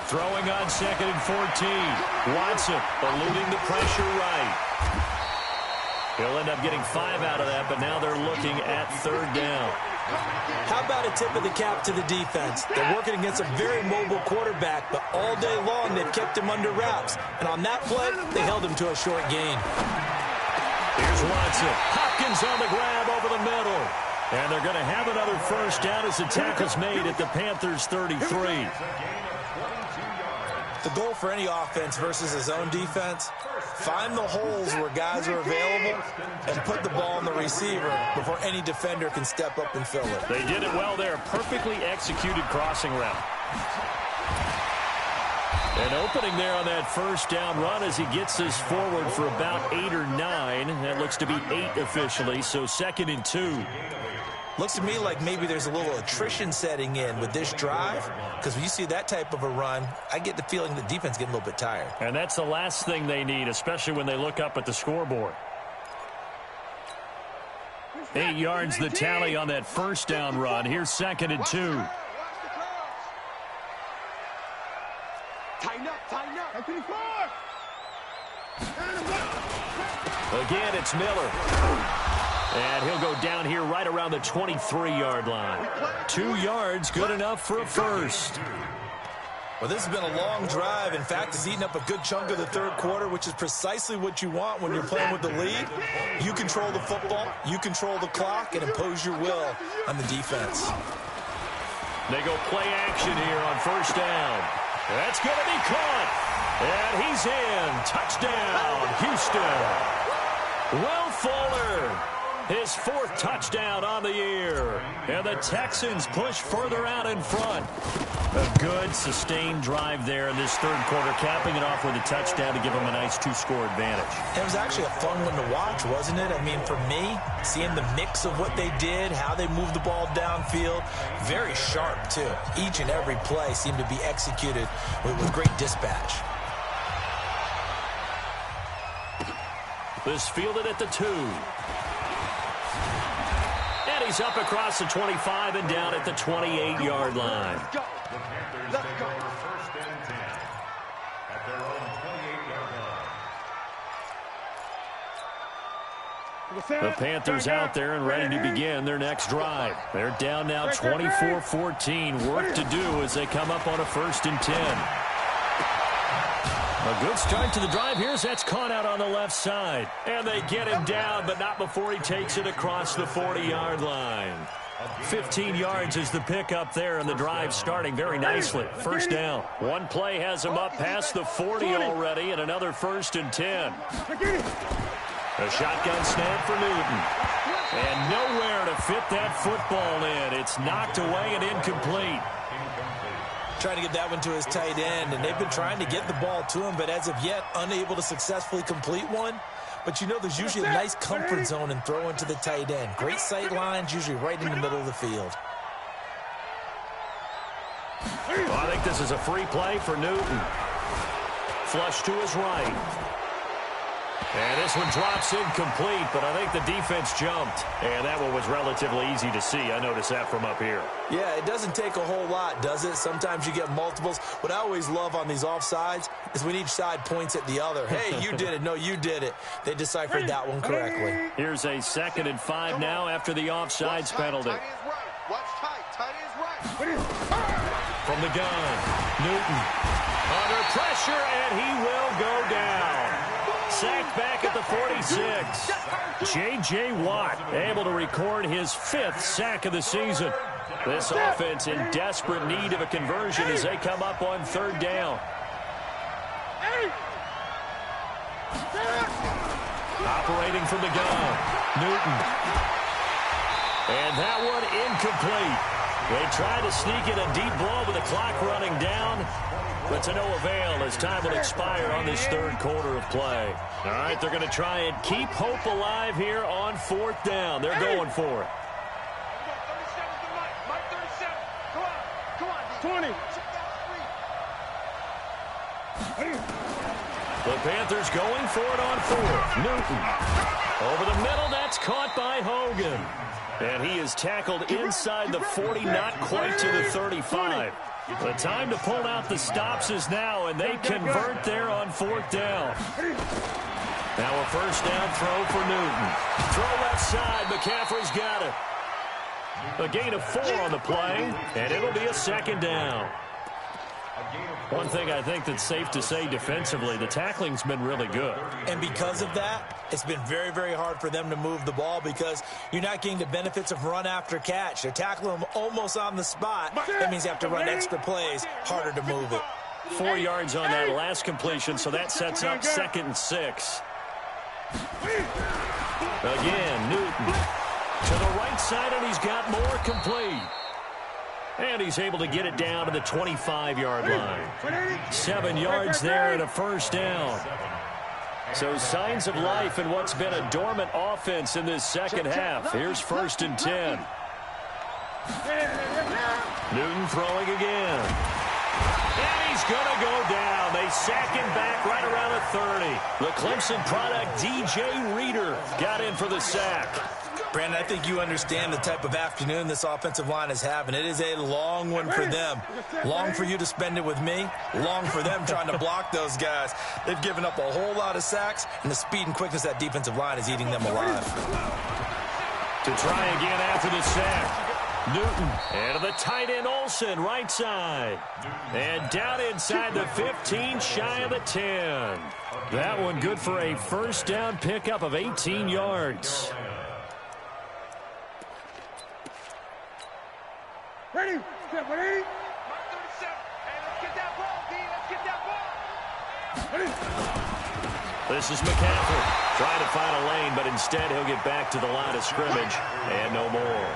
Throwing on 2nd and 14. Watson eluding the pressure right. He'll end up getting 5 out of that, but now they're looking at 3rd down. How about a tip of the cap to the defense? They're working against a very mobile quarterback, but all day long they've kept him under wraps. And on that play, they held him to a short gain. Here's Watson. Hopkins on the grab over the middle. And they're going to have another first down as the tackle's made at the Panthers' 33. The goal for any offense versus his own defense, find the holes where guys are available and put the ball on the receiver before any defender can step up and fill it. They did it well there. Perfectly executed crossing route. An opening there on that first down run as he gets us forward for about 8 or 9. That looks to be 8 officially, so 2nd and 2. Looks to me like maybe there's a little attrition setting in with this drive, because when you see that type of a run, I get the feeling the defense getting a little bit tired. And that's the last thing they need, especially when they look up at the scoreboard. 8 yards the tally on that first down run. Here's 2nd and 2. Tighten up. Again, it's Miller. And he'll go down here right around the 23-yard line. 2 yards, good enough for a first. Well, this has been a long drive. In fact, it's eaten up a good chunk of the 3rd quarter, which is precisely what you want when you're playing with the lead. You control the football, you control the clock, and impose your will on the defense. They go play action here on first down. That's going to be caught. And he's in. Touchdown, Houston. Will Fuller. His 4th touchdown on the year. And the Texans push further out in front. A good, sustained drive there in this 3rd quarter, capping it off with a touchdown to give them a nice 2-score advantage. It was actually a fun one to watch, wasn't it? I mean, for me, seeing the mix of what they did, how they moved the ball downfield, very sharp, too. Each and every play seemed to be executed with great dispatch. This fielded at the 2. And he's up across the 25 and down at the 28-yard line. The Panthers take over 1st and 10 at their own 28-yard line. The Panthers out there and ready to begin their next drive. They're down now 24-14. Work to do as they come up on a 1st and 10. A good start to the drive here as that's caught out on the left side. And they get him down, but not before he takes it across the 40-yard line. 15 yards is the pickup there, and the drive starting very nicely. First down. One play has him up past the 40 already, and another 1st and 10. A shotgun snap for Newton. And nowhere to fit that football in. It's knocked away and incomplete. Trying to get that one to his tight end, and they've been trying to get the ball to him, but as of yet, unable to successfully complete one. But you know there's usually a nice comfort zone in throwing to the tight end. Great sight lines, usually right in the middle of the field. Well, I think this is a free play for Newton. Flush to his right. And this one drops incomplete, but I think the defense jumped. And that one was relatively easy to see. I noticed that from up here. Yeah, it doesn't take a whole lot, does it? Sometimes you get multiples. What I always love on these offsides is when each side points at the other. Hey, you did it. No, you did it. They deciphered that one correctly. Here's a 2nd and 5 now after the offsides penalty. Watch tight. Tight is right. From the gun, Newton under pressure, and he will go down. Sacked back at the 46. J.J. Watt able to record his 5th sack of the season. This offense in desperate need of a conversion as they come up on 3rd down. Operating from the gun, Newton. And that one incomplete. They try to sneak in a deep blow with the clock running down, but to no avail as time will expire on this 3rd quarter of play. All right, they're going to try and keep hope alive here on 4th down. They're going for it. 20. The Panthers going for it on fourth. Newton. Over the middle, that's caught by Hogan. And he is tackled inside the 40, not quite to the 35. The time to pull out the stops is now, and they convert there on fourth down. Now a first down throw for Newton. Throw left side, McCaffrey's got it. A gain of 4 on the play, and it'll be a second down. One thing I think that's safe to say defensively, the tackling's been really good. And because of that, it's been very, very hard for them to move the ball because you're not getting the benefits of run after catch. They're tackling them almost on the spot. That means you have to run extra plays, harder to move it. 4 yards on that last completion, so that sets up 2nd and 6. Again, Newton to the right side, and he's got more complete. And he's able to get it down to the 25-yard line. 7 yards there and a first down. So signs of life in what's been a dormant offense in this second half. Here's 1st and 10. Newton throwing again. And he's going to go down. They sack him back right around the 30. The Clemson product, DJ Reader, got in for the sack. Brandon, I think you understand the type of afternoon this offensive line is having. It is a long one for them. Long for you to spend it with me. Long for them trying to block those guys. They've given up a whole lot of sacks, and the speed and quickness of that defensive line is eating them alive. To try again after the sack. Newton and to the tight end Olsen, right side. And down inside the 15, shy of the 10. That one good for a first down pickup of 18 yards. Ready? Step ready? Let's get that ball, D. Let's get that ball. Ready? This is McCaffrey trying to find a lane, but instead he'll get back to the line of scrimmage and no more.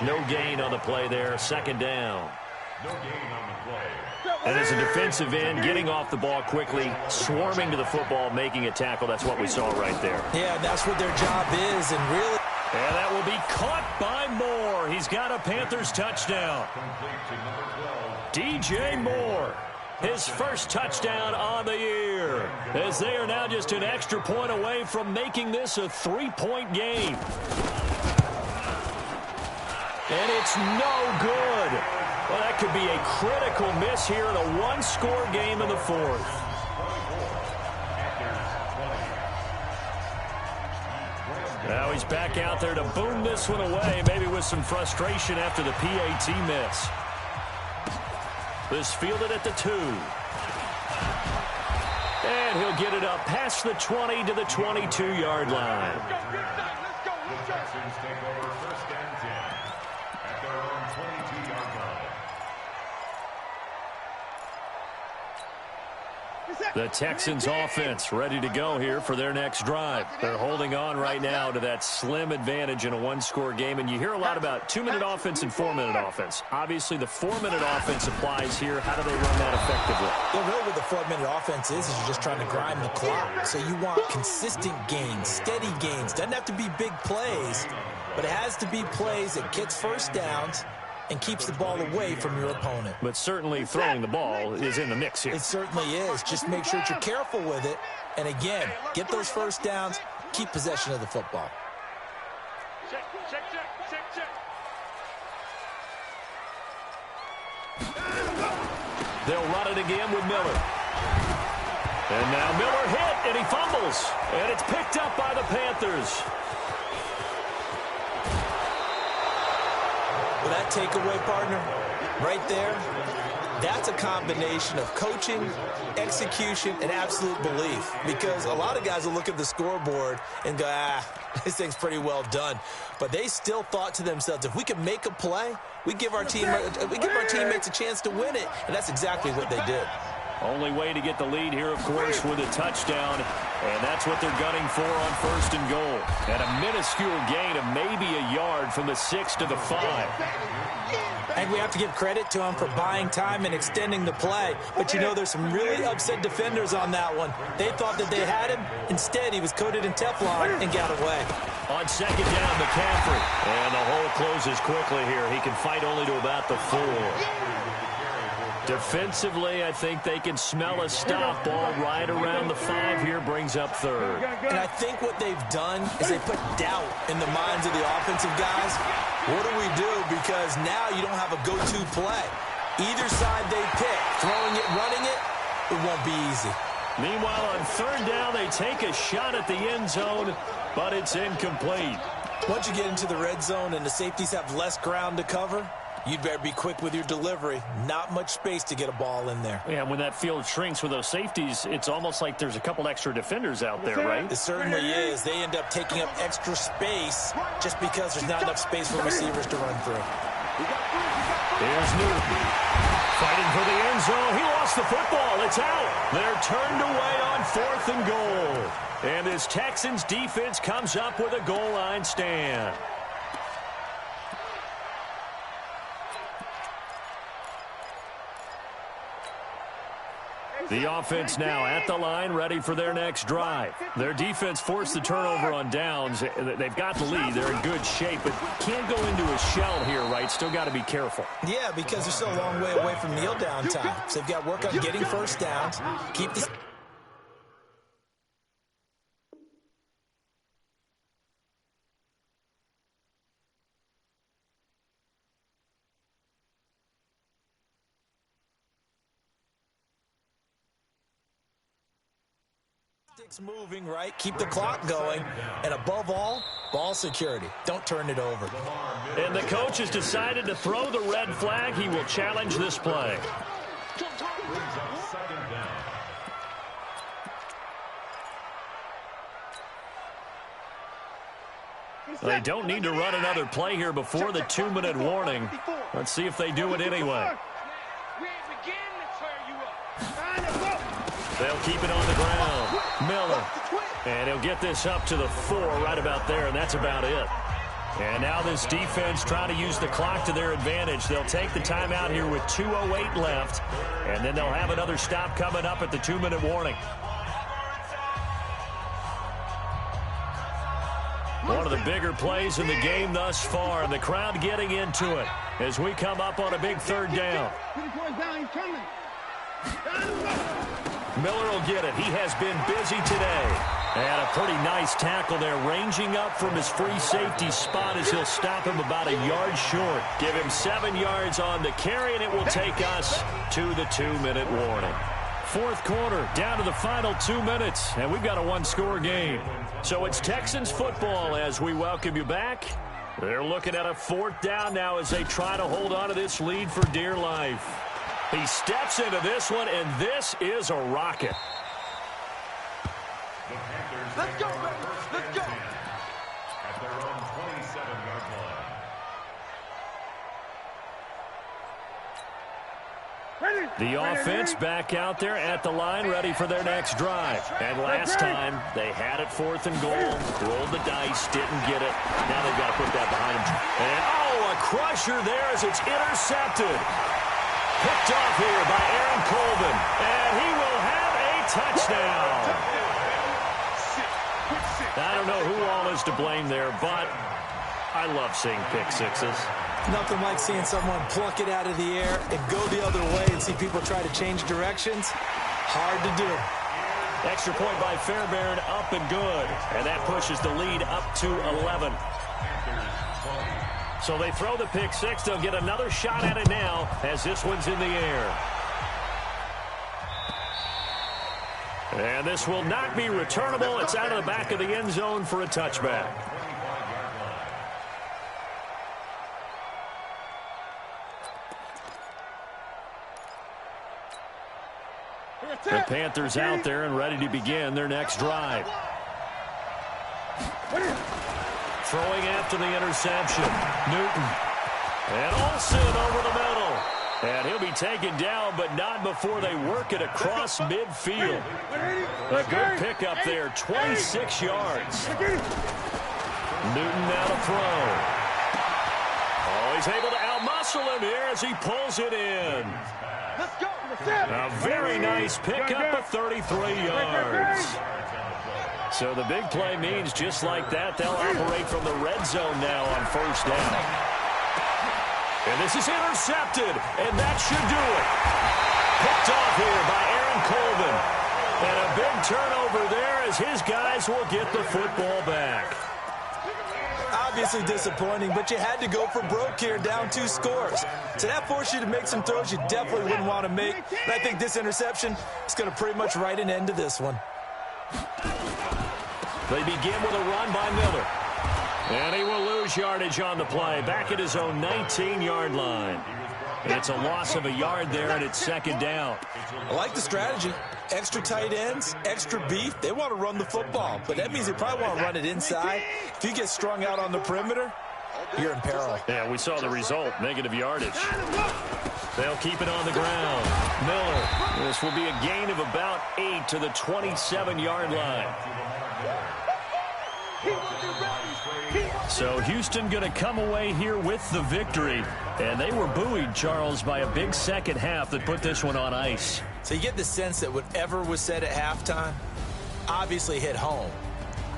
No gain on the play there. 2nd down. No gain on the play. And as a defensive end, getting off the ball quickly, swarming to the football, making a tackle. That's what we saw right there. Yeah, that's what their job is, and really... And that will be caught by Moore. He's got a Panthers touchdown. DJ Moore, his first touchdown on the year, as they are now just an extra point away from making this a 3-point game. And it's no good. Well, that could be a critical miss here in a one-score game in the 4th. Now he's back out there to boom this one away, maybe with some frustration after the PAT miss. This fielded at the 2. And he'll get it up past the 20 to the 22-yard line. The Texans take over 1st and 10 at their own 22-yard line. The Texans offense ready to go here for their next drive. They're holding on right now to that slim advantage in a one-score game. And you hear a lot about 2-minute offense and 4-minute offense. Obviously, the 4-minute offense applies here. How do they run that effectively? Well, really what the 4-minute offense is you're just trying to grind the clock. So you want consistent gains, steady gains. Doesn't have to be big plays, but it has to be plays that gets first downs and keeps the ball away from your opponent. But certainly throwing the ball is in the mix here. It certainly is. Just make sure that you're careful with it. And again, get those first downs, keep possession of the football. Check. They'll run it again with Miller. And now Miller hit, and he fumbles. And it's picked up by the Panthers. Well, that takeaway, partner, right there, that's a combination of coaching, execution, and absolute belief. Because a lot of guys will look at the scoreboard and go, this thing's pretty well done. But they still thought to themselves, if we can make a play, we give our teammates a chance to win it. And that's exactly what they did. Only way to get the lead here, of course, with a touchdown. And that's what they're gunning for on 1st and goal. And a minuscule gain of maybe a yard from the 6 to the 5. And we have to give credit to him for buying time and extending the play. But, you know, there's some really upset defenders on that one. They thought that they had him. Instead, he was coated in Teflon and got away. On second down, McCaffrey. And the hole closes quickly here. He can fight only to about the 4. Defensively, I think they can smell a stop. Ball right around the 5 here, brings up 3rd. And I think what they've done is they put doubt in the minds of the offensive guys. What do we do? Because now you don't have a go-to play. Either side they pick, throwing it, running it, it won't be easy. Meanwhile, on 3rd down, they take a shot at the end zone, but it's incomplete. Once you get into the red zone and the safeties have less ground to cover, you'd better be quick with your delivery. Not much space to get a ball in there. Yeah, when that field shrinks with those safeties, it's almost like there's a couple extra defenders out there, right? It certainly is. They end up taking up extra space just because there's not enough space for receivers to run through. Here's Newton. Fighting for the end zone. He lost the football. It's out. They're turned away on 4th and goal. And this Texans defense comes up with a goal line stand. The offense now at the line, ready for their next drive. Their defense forced the turnover on downs. They've got the lead. They're in good shape, but can't go into a shell here, right? Still got to be careful. Yeah, because they're still a long way away from kneel down time. So they've got to work on getting first downs, keep the... moving, right? Keep the clock going. And above all, ball security. Don't turn it over. And the coach has decided to throw the red flag. He will challenge this play. They don't need to run another play here before the 2-minute warning. Let's see if they do it anyway. They'll keep it on the ground. Miller. And he'll get this up to the 4 right about there, and that's about it. And now this defense trying to use the clock to their advantage. They'll take the timeout here with 2:08 left, and then they'll have another stop coming up at the 2-minute warning. One of the bigger plays in the game thus far, and the crowd getting into it as we come up on a big 3rd down. Miller will get it. He has been busy today. And a pretty nice tackle there, ranging up from his free safety spot as he'll stop him about a yard short. Give him 7 yards on the carry, and it will take us to the 2-minute warning. 4th quarter, down to the final 2 minutes, and we've got a 1-score game. So it's Texans football as we welcome you back. They're looking at a 4th down now as they try to hold on to this lead for dear life. He steps into this one, and this is a rocket. Let's go, baby. Let's go. At their own 27-yard line. The offense back out there at the line, ready for their next drive. And last time, they had it 4th and goal, rolled the dice, didn't get it. Now they've got to put that behind them. And, a crusher there as it's intercepted. Picked off here by Aaron Colvin, and he will have a touchdown. I don't know who all is to blame there, but I love seeing pick sixes. Nothing like seeing someone pluck it out of the air and go the other way and see people try to change directions. Hard to do. Extra point by Fairbairn, up and good. And that pushes the lead up to 11. So they throw the pick six. They'll get another shot at it now as this one's in the air. And this will not be returnable. It's out of the back of the end zone for a touchback. The Panthers out there and ready to begin their next drive. Throwing after the interception. Newton. And Olsen over the middle. And he'll be taken down, but not before they work it across midfield. A good pickup there, 26 yards. Newton now to throw. Oh, he's able to outmuscle him here as he pulls it in. Let's go. A very nice pickup of 33 yards. So the big play means just like that, they'll operate from the red zone now on first down. And this is intercepted, and that should do it. Picked off here by Aaron Colvin. And a big turnover there as his guys will get the football back. Obviously disappointing, but you had to go for broke here, down 2 scores. So that forced you to make some throws you definitely wouldn't want to make. And I think this interception is going to pretty much write an end to this one. They begin with a run by Miller. And he will lose yardage on the play, back at his own 19-yard line. And it's a loss of a yard there, and it's second down. I like the strategy. Extra tight ends, extra beef. They want to run the football, but that means they probably want to run it inside. If you get strung out on the perimeter, you're in peril. Yeah, we saw the result, negative yardage. They'll keep it on the ground. Miller, this will be a gain of about 8 to the 27-yard line. So Houston going to come away here with the victory. And they were buoyed, Charles, by a big second half that put this one on ice. So you get the sense that whatever was said at halftime obviously hit home.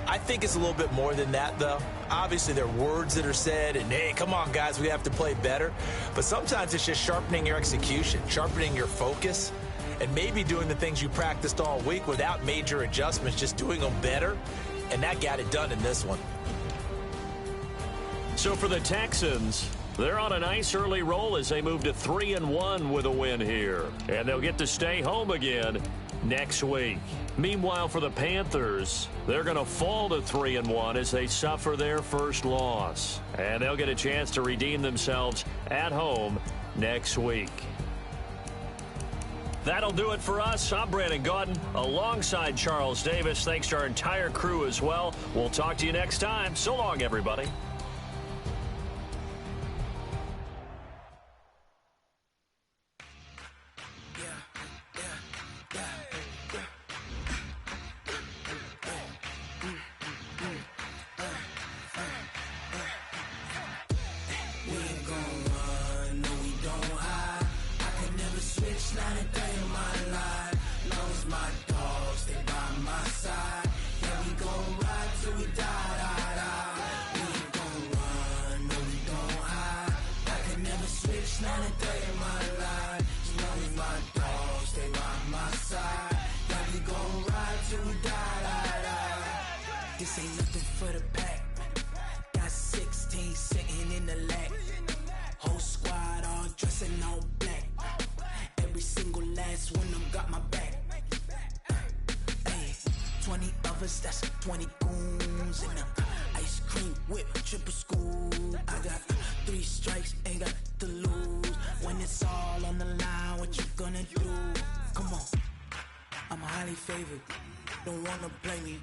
I think it's a little bit more than that, though. Obviously, there are words that are said, and, hey, come on, guys, we have to play better. But sometimes it's just sharpening your execution, sharpening your focus, and maybe doing the things you practiced all week without major adjustments, just doing them better. And that got it done in this one. So for the Texans, they're on a nice early roll as they move to 3-1 with a win here. And they'll get to stay home again next week. Meanwhile, for the Panthers, they're going to fall to 3-1 as they suffer their first loss. And they'll get a chance to redeem themselves at home next week. That'll do it for us. I'm Brandon Gaudin alongside Charles Davis. Thanks to our entire crew as well. We'll talk to you next time. So long, everybody. This ain't nothing for the pack. Got 16 sitting in the lap. Whole squad all dressing all black. Every single last one of them got my back. Hey, 20 of us, that's 20 goons in the ice cream whip, triple scoop. I got 3 strikes, ain't got to lose. When it's all on the line, what you gonna do? Come on, I'm highly favored. Don't wanna blame me,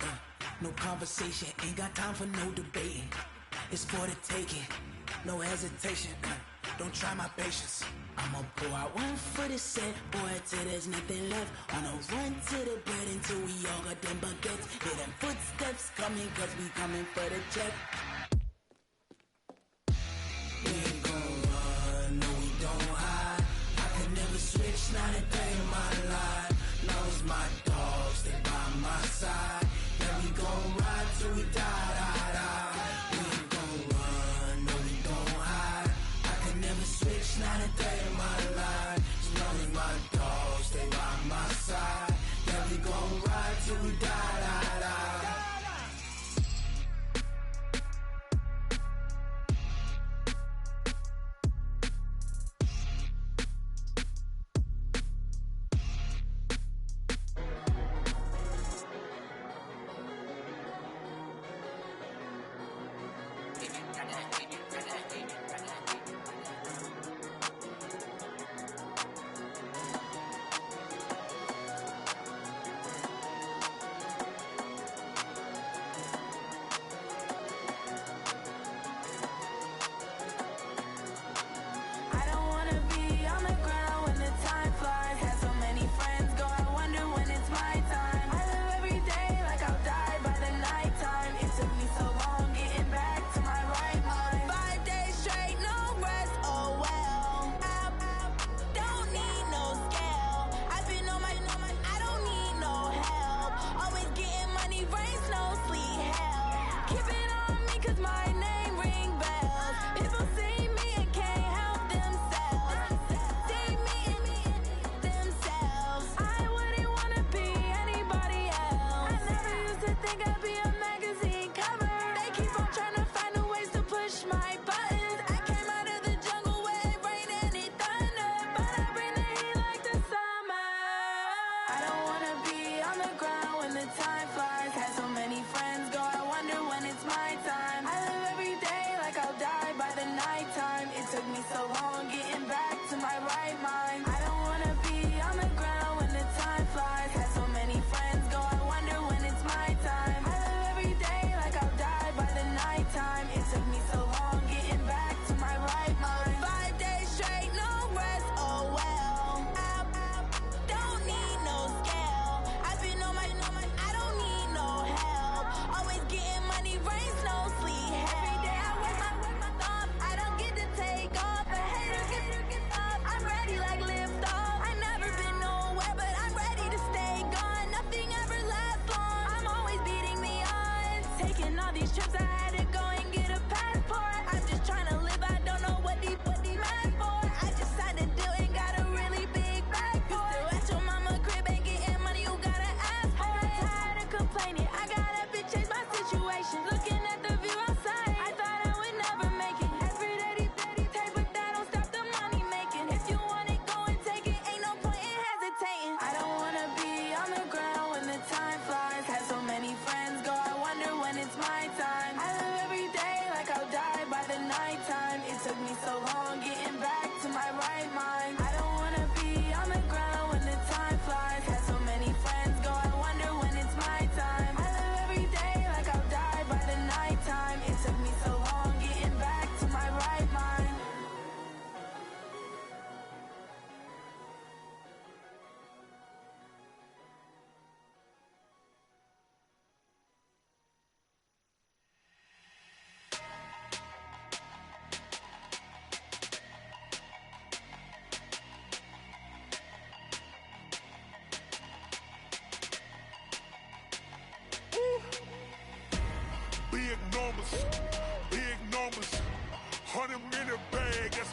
no conversation, ain't got time for no debating. It's for the taking, no hesitation, don't try my patience. I'ma pull out one for the set, boy, till there's nothing left. On a run to the bread until we all got them baguettes. Hear them footsteps coming, cause we coming for the check. We ain't gon' run, no we don't hide. I can never switch, not a day in my life. Knows my dogs, they by my side. Yeah, we gon' ride till we die, die, die. We ain't gon' run, no we don't hide. I can never switch, not a day in my life. As long as my dogs, they by my side. Yeah, we gon' ride till we die, die, die.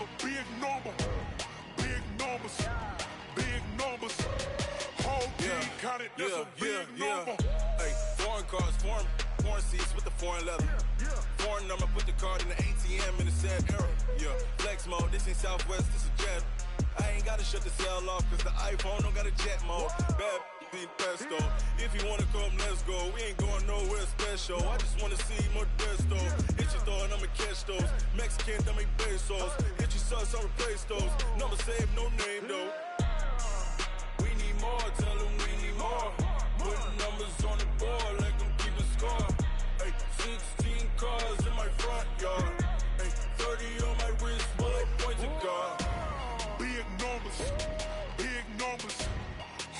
a big number. Big numbers. Big numbers. Whole team counted, that's a big number. Hey, foreign cars, foreign seats with the foreign leather. Foreign number, put the card in the ATM in the sad era. Yeah, flex mode, this ain't Southwest, this is Jet. I ain't gotta shut the cell off, cause the iPhone don't got a jet mode. Bad be pesto. If you wanna come, let's go. We ain't going nowhere special. I just wanna see Modesto. Hit your door and I'ma catch those. Mexican, dummy pesos. Hit your sauce, I'll replace those. Number saved, no name though. We need more, tell them we need more. Putting numbers on the board, like them keep a score. Hey, 16 cars in my front yard. Hey, 30 on my wrist, bullet point to God. Big numbers, big numbers.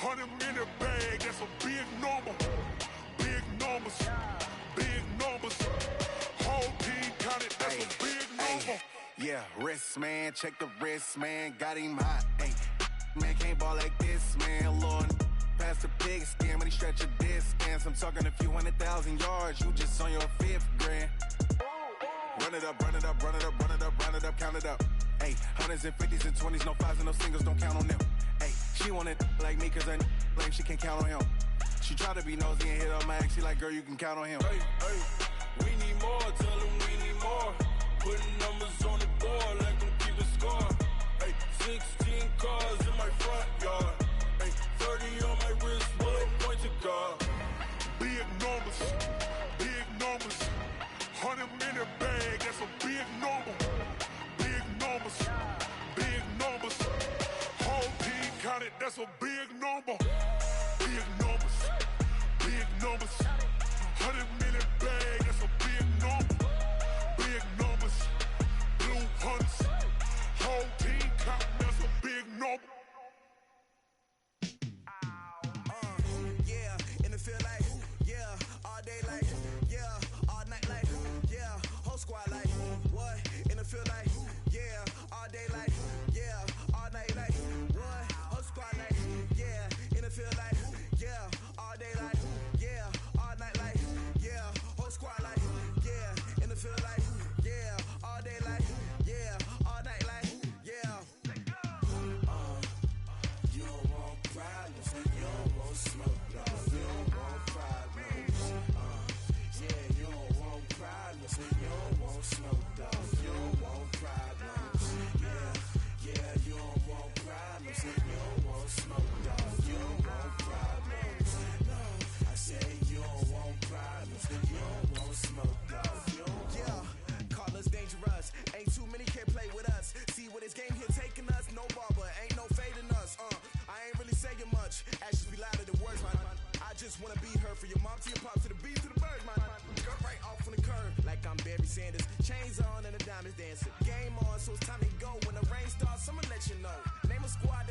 100 in the bag, that's a big number. Big numbers, big numbers. Whole team counted, that's a big number. Yeah, wrist man, check the wrist man, got him hot. Hey, man can't ball like this, man. Lord, past the big skin, but he stretch a distance. I'm talking a few 100,000 yards, you just on your 5th grand. Run it up, run it up, run it up, run it up, run it up, count it up. Hey, 100s and 50s and 20s, no 5s and no singles, don't count on them. Hey, she want it like me, cause I like she can't count on him. She try to be nosy and hit up my ex, she like, girl, you can count on him. Hey, hey, we need more, tell them we need more. Putting numbers on the board, like them keep a score. Hey, 16 cars in my front yard. Hey, 30 on my wrist, bullet point to God. Big numbers, big numbers. 100 in the bag, that's a big number. Big numbers, big numbers. Whole team counted, that's a big number. Big numbers, big numbers. 100 in the bag, that's a big number. Big numbers, blue hunts. Whole team counting, that's a big number. Yeah, in the field like, yeah, all day like, yeah, all night like, yeah, whole squad like, what? In the field like, yeah, all day like, yeah, all night like, what? Whole squad like, yeah, in the field like, yeah, all day like, yeah, all night like, yeah, whole squad like, yeah, in the field like, yeah, all day like, yeah, all night like, yeah. You don't want problems, you don't want smoke, dog. You don't want problems. Yeah, you don't want problems, you don't want smoke, dog. You don't want problems. Yeah, yeah, you don't want problems, you don't want smoke, dog. You don't want problems. No, I said you don't want problems, you don't want smoke, dog. You don't want. Yeah, call us dangerous. Ain't too many can play with us. See where this game here taking us. No barber, ain't no fading us. I ain't really saying much. Actions be louder than words, man. I just wanna be heard for your mom to your pop to the beat to the birds, man. Cut right off on the curve like I'm Barry Sanders. Chains on and the diamonds dancing. Game on, so it's time to go. When the rain starts, I'ma let you know. Name a squad